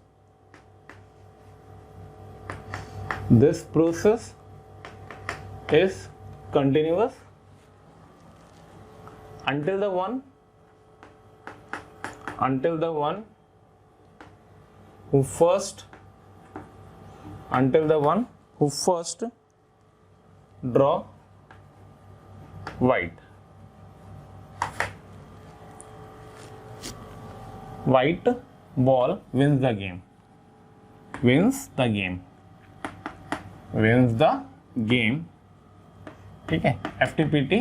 Until the one until the one who first draw white ball wins the game. ठीक है, FTPT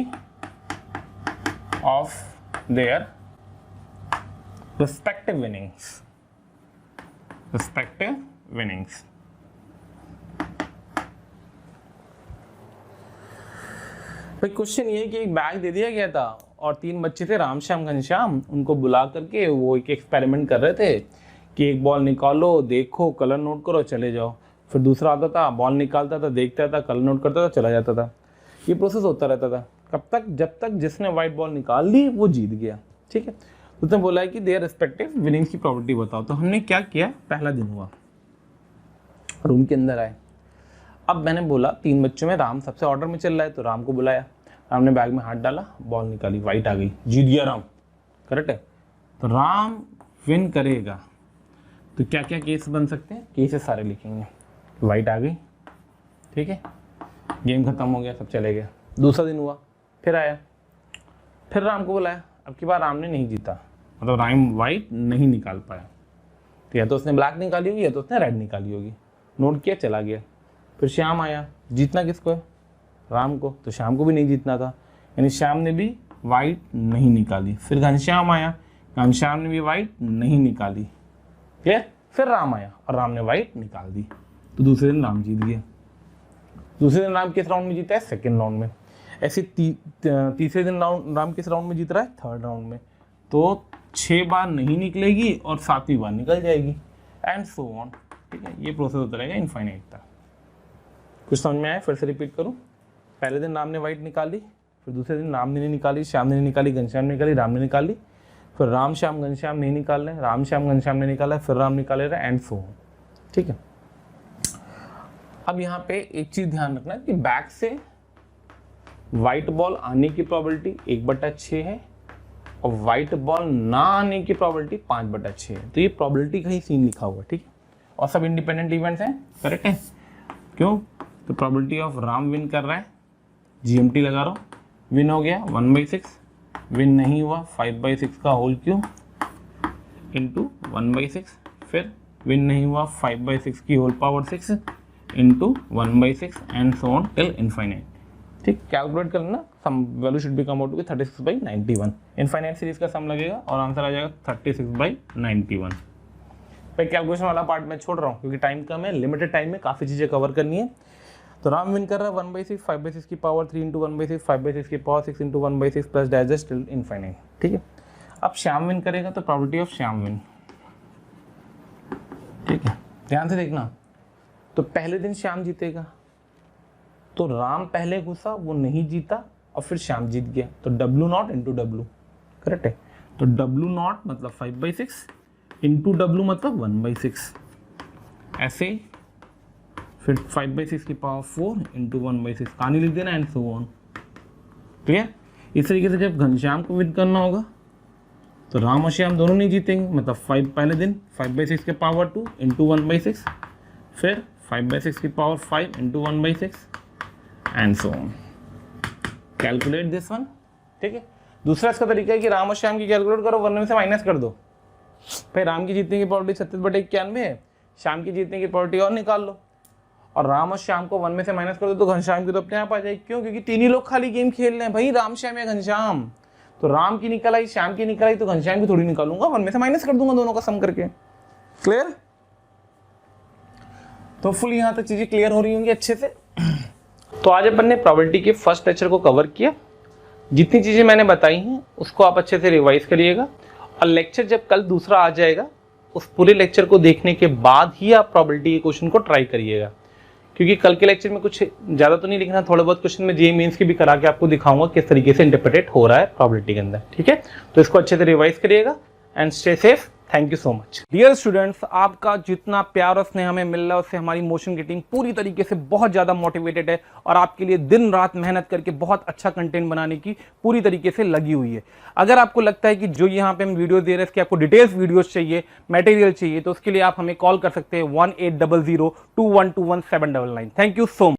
of their respective winnings. भाई question ये है कि एक bag दे दिया गया था और 3 बच्चे थे, राम श्याम घनश्याम, उनको बुला करके वो एक एक्सपेरिमेंट कर रहे थे कि एक बॉल निकालो, देखो, कलर नोट करो, चले जाओ। फिर दूसरा आता था, बॉल निकालता था, देखता था, कलर नोट करता था, चला जाता था। ये प्रोसेस होता रहता था। कब तक? जब तक जिसने वाइट बॉल निकाल ली वो जीत गया। ठीक है, उसने बोला है कि देयर रिस्पेक्टिव विनिंग्स की प्रॉपर्टी बताओ। तो हमने क्या किया, पहला दिन हुआ, रूम के अंदर आए। अब मैंने बोला 3 बच्चों में राम सबसे ऑर्डर में चल रहा है, तो राम को बुलाया। राम ने बैग में हाथ डाला, बॉल निकाली, वाइट आ गई, जीत गया राम। करेक्ट है। तो राम विन करेगा तो क्या क्या केस बन सकते हैं, केसेस सारे लिखेंगे। वाइट आ गई, ठीक है, गेम खत्म हो गया, सब चले गए। दूसरा दिन हुआ, फिर आया, फिर राम को बुलाया। अब की बार राम ने नहीं जीता, मतलब राम वाइट नहीं निकाल पाया। तो या तो उसने ब्लैक निकाली होगी या तो उसने रेड निकाली होगी। नोट किया, चला गया। फिर श्याम आया, जीतना किसको है, राम को। तो श्याम को भी नहीं जीतना था, यानी श्याम ने भी वाइट नहीं निकाली। फिर घनश्याम आया, घनश्याम ने भी वाइट नहीं निकाली। क्लियर। फिर राम आया और राम ने वाइट निकाल दी। तो दूसरे दिन राम जीत गया। दूसरे दिन राम किस राउंड में जीता है, सेकेंड राउंड में। ऐसे तीसरे दिन राम किस राउंड में जीत रहा है, थर्ड राउंड में। तो 6 बार नहीं निकलेगी और 7वीं बार निकल जाएगी, एंड सो ऑन। ठीक है, ये प्रोसेस होता रहेगा इनफाइनाइट तक। कुछ समझ में आया? फिर से रिपीट करूँ। पहले दिन राम ने वाइट निकाली, फिर दूसरे दिन राम ने नहीं निकाली, श्याम ने नहीं निकाली, घनश्याम ने निकाली, राम ने निकाली। फिर राम श्याम घनश्याम नहीं निकाल रहे, राम श्याम घनश्याम ने निकाला, फिर राम निकाले रहे, एंड सो ऑन। ठीक है। अब यहाँ पे एक चीज ध्यान रखना कि बैक से व्हाइट बॉल आने की प्रोबेबिलिटी 1/6 है और व्हाइट बॉल ना आने की प्रोबेबिलिटी 5/6 है। तो ये प्रोबेबिलिटी का ही सीन लिखा हुआ है। ठीक है, और सब इंडिपेंडेंट इवेंट्स हैं। करेक्ट है। क्यों? तो प्रोबेबिलिटी ऑफ राम विन कर रहा है, GMT लगा रहा हूँ, विन हो गया 1/6, विन नहीं हुआ 5/6 का होल क्यूब इंटू 1/6, फिर विन नहीं हुआ 5/6 की whole power 6 into 1/6 and so on till infinite. ठीक, कैलकुलेट करना, sum value should be come out to 36/91। Infinite series का सम लगेगा और आंसर आ जाएगा 36/91। भाई कैलकुलेशन वाला पार्ट मैं छोड़ रहा हूँ क्योंकि टाइम कम है, लिमिटेड टाइम में काफ़ी चीज़ें कवर करनी है। तो राम विन कर रहा है 1/6, 5/6 की पावर 3 इंटू 1/6, 5/6 की power 6 into 1/6 plus digest till infinite. ठीक है। अब श्याम विन करेगा तो प्रोबेबिलिटी ऑफ श्याम विन। ठीक है, ध्यान से देखना। तो पहले दिन श्याम जीतेगा, तो राम पहले घुसा, वो नहीं जीता और फिर श्याम जीत गया। तो W0 इंटू W। करेक्ट है। तो W0 मतलब 5/6 इंटू W मतलब 1/6, ऐसे। फिर 5/6 की पावर 4 इंटू 1/6, कहानी लिख देना, एंड सो ऑन। क्लियर। इस तरीके से जब घनश्याम को विन करना होगा तो राम और श्याम दोनों नहीं जीतेंगे, मतलब 5 पहले दिन 5/6 के पावर 2 इंटू 1/6, फिर 5/6 की power 5 into 1/6 and so on. Calculate this one. ठीक है। दूसरा इसका तरीका है कि राम और श्याम की कैलकुलेट करो, वरना में से माइनस कर दो। भाई राम की जीतने की प्रोबेबिलिटी 36/91 है, श्याम की जीतने की प्रोबेबिलिटी और निकाल लो, और राम और श्याम को 1 में से माइनस कर दो तो घनश्याम की तो अपने आप आ जाएगी। क्यों? क्योंकि 3 ही लोग खाली गेम खेल रहे हैं भाई, राम श्याम या घनश्याम। तो राम की निकल आई, श्याम की निकल आई, तो घनश्याम की थोड़ी निकालूंगा, 1 में से माइनस कर दूंगा दोनों का सम करके। क्लियर? तो फुल यहाँ तक चीजें क्लियर हो रही होंगी अच्छे से। तो आज अपन ने प्रोबेबिलिटी के फर्स्ट लेक्चर को कवर किया। जितनी चीजें मैंने बताई हैं उसको आप अच्छे से रिवाइज करिएगा, और लेक्चर जब कल दूसरा आ जाएगा उस पूरे लेक्चर को देखने के बाद ही आप प्रोबेबिलिटी के क्वेश्चन को ट्राई करिएगा, क्योंकि कल के लेक्चर में कुछ ज़्यादा तो नहीं लिखना, थोड़े बहुत क्वेश्चन में JEE मेंस की भी करा के आपको दिखाऊंगा किस तरीके से इंटरप्रेट हो रहा है प्रोबेबिलिटी के अंदर। ठीक है, तो इसको अच्छे से रिवाइज करिएगा and stay safe. Thank you so much. Dear students, आपका जितना प्यार और स्नेह हमें मिल रहा है उससे हमारी मोशन की टीम पूरी तरीके से बहुत ज़्यादा मोटिवेटेड है और आपके लिए दिन रात मेहनत करके बहुत अच्छा कंटेंट बनाने की पूरी तरीके से लगी हुई है। अगर आपको लगता है कि जो यहाँ पे हम वीडियो दे रहे हैं इसके आपको डिटेल्स वीडियोस चाहिए, मटेरियल चाहिए, तो उसके लिए आप हमें कॉल कर सकते हैं 1800 2121 799। Thank you so much.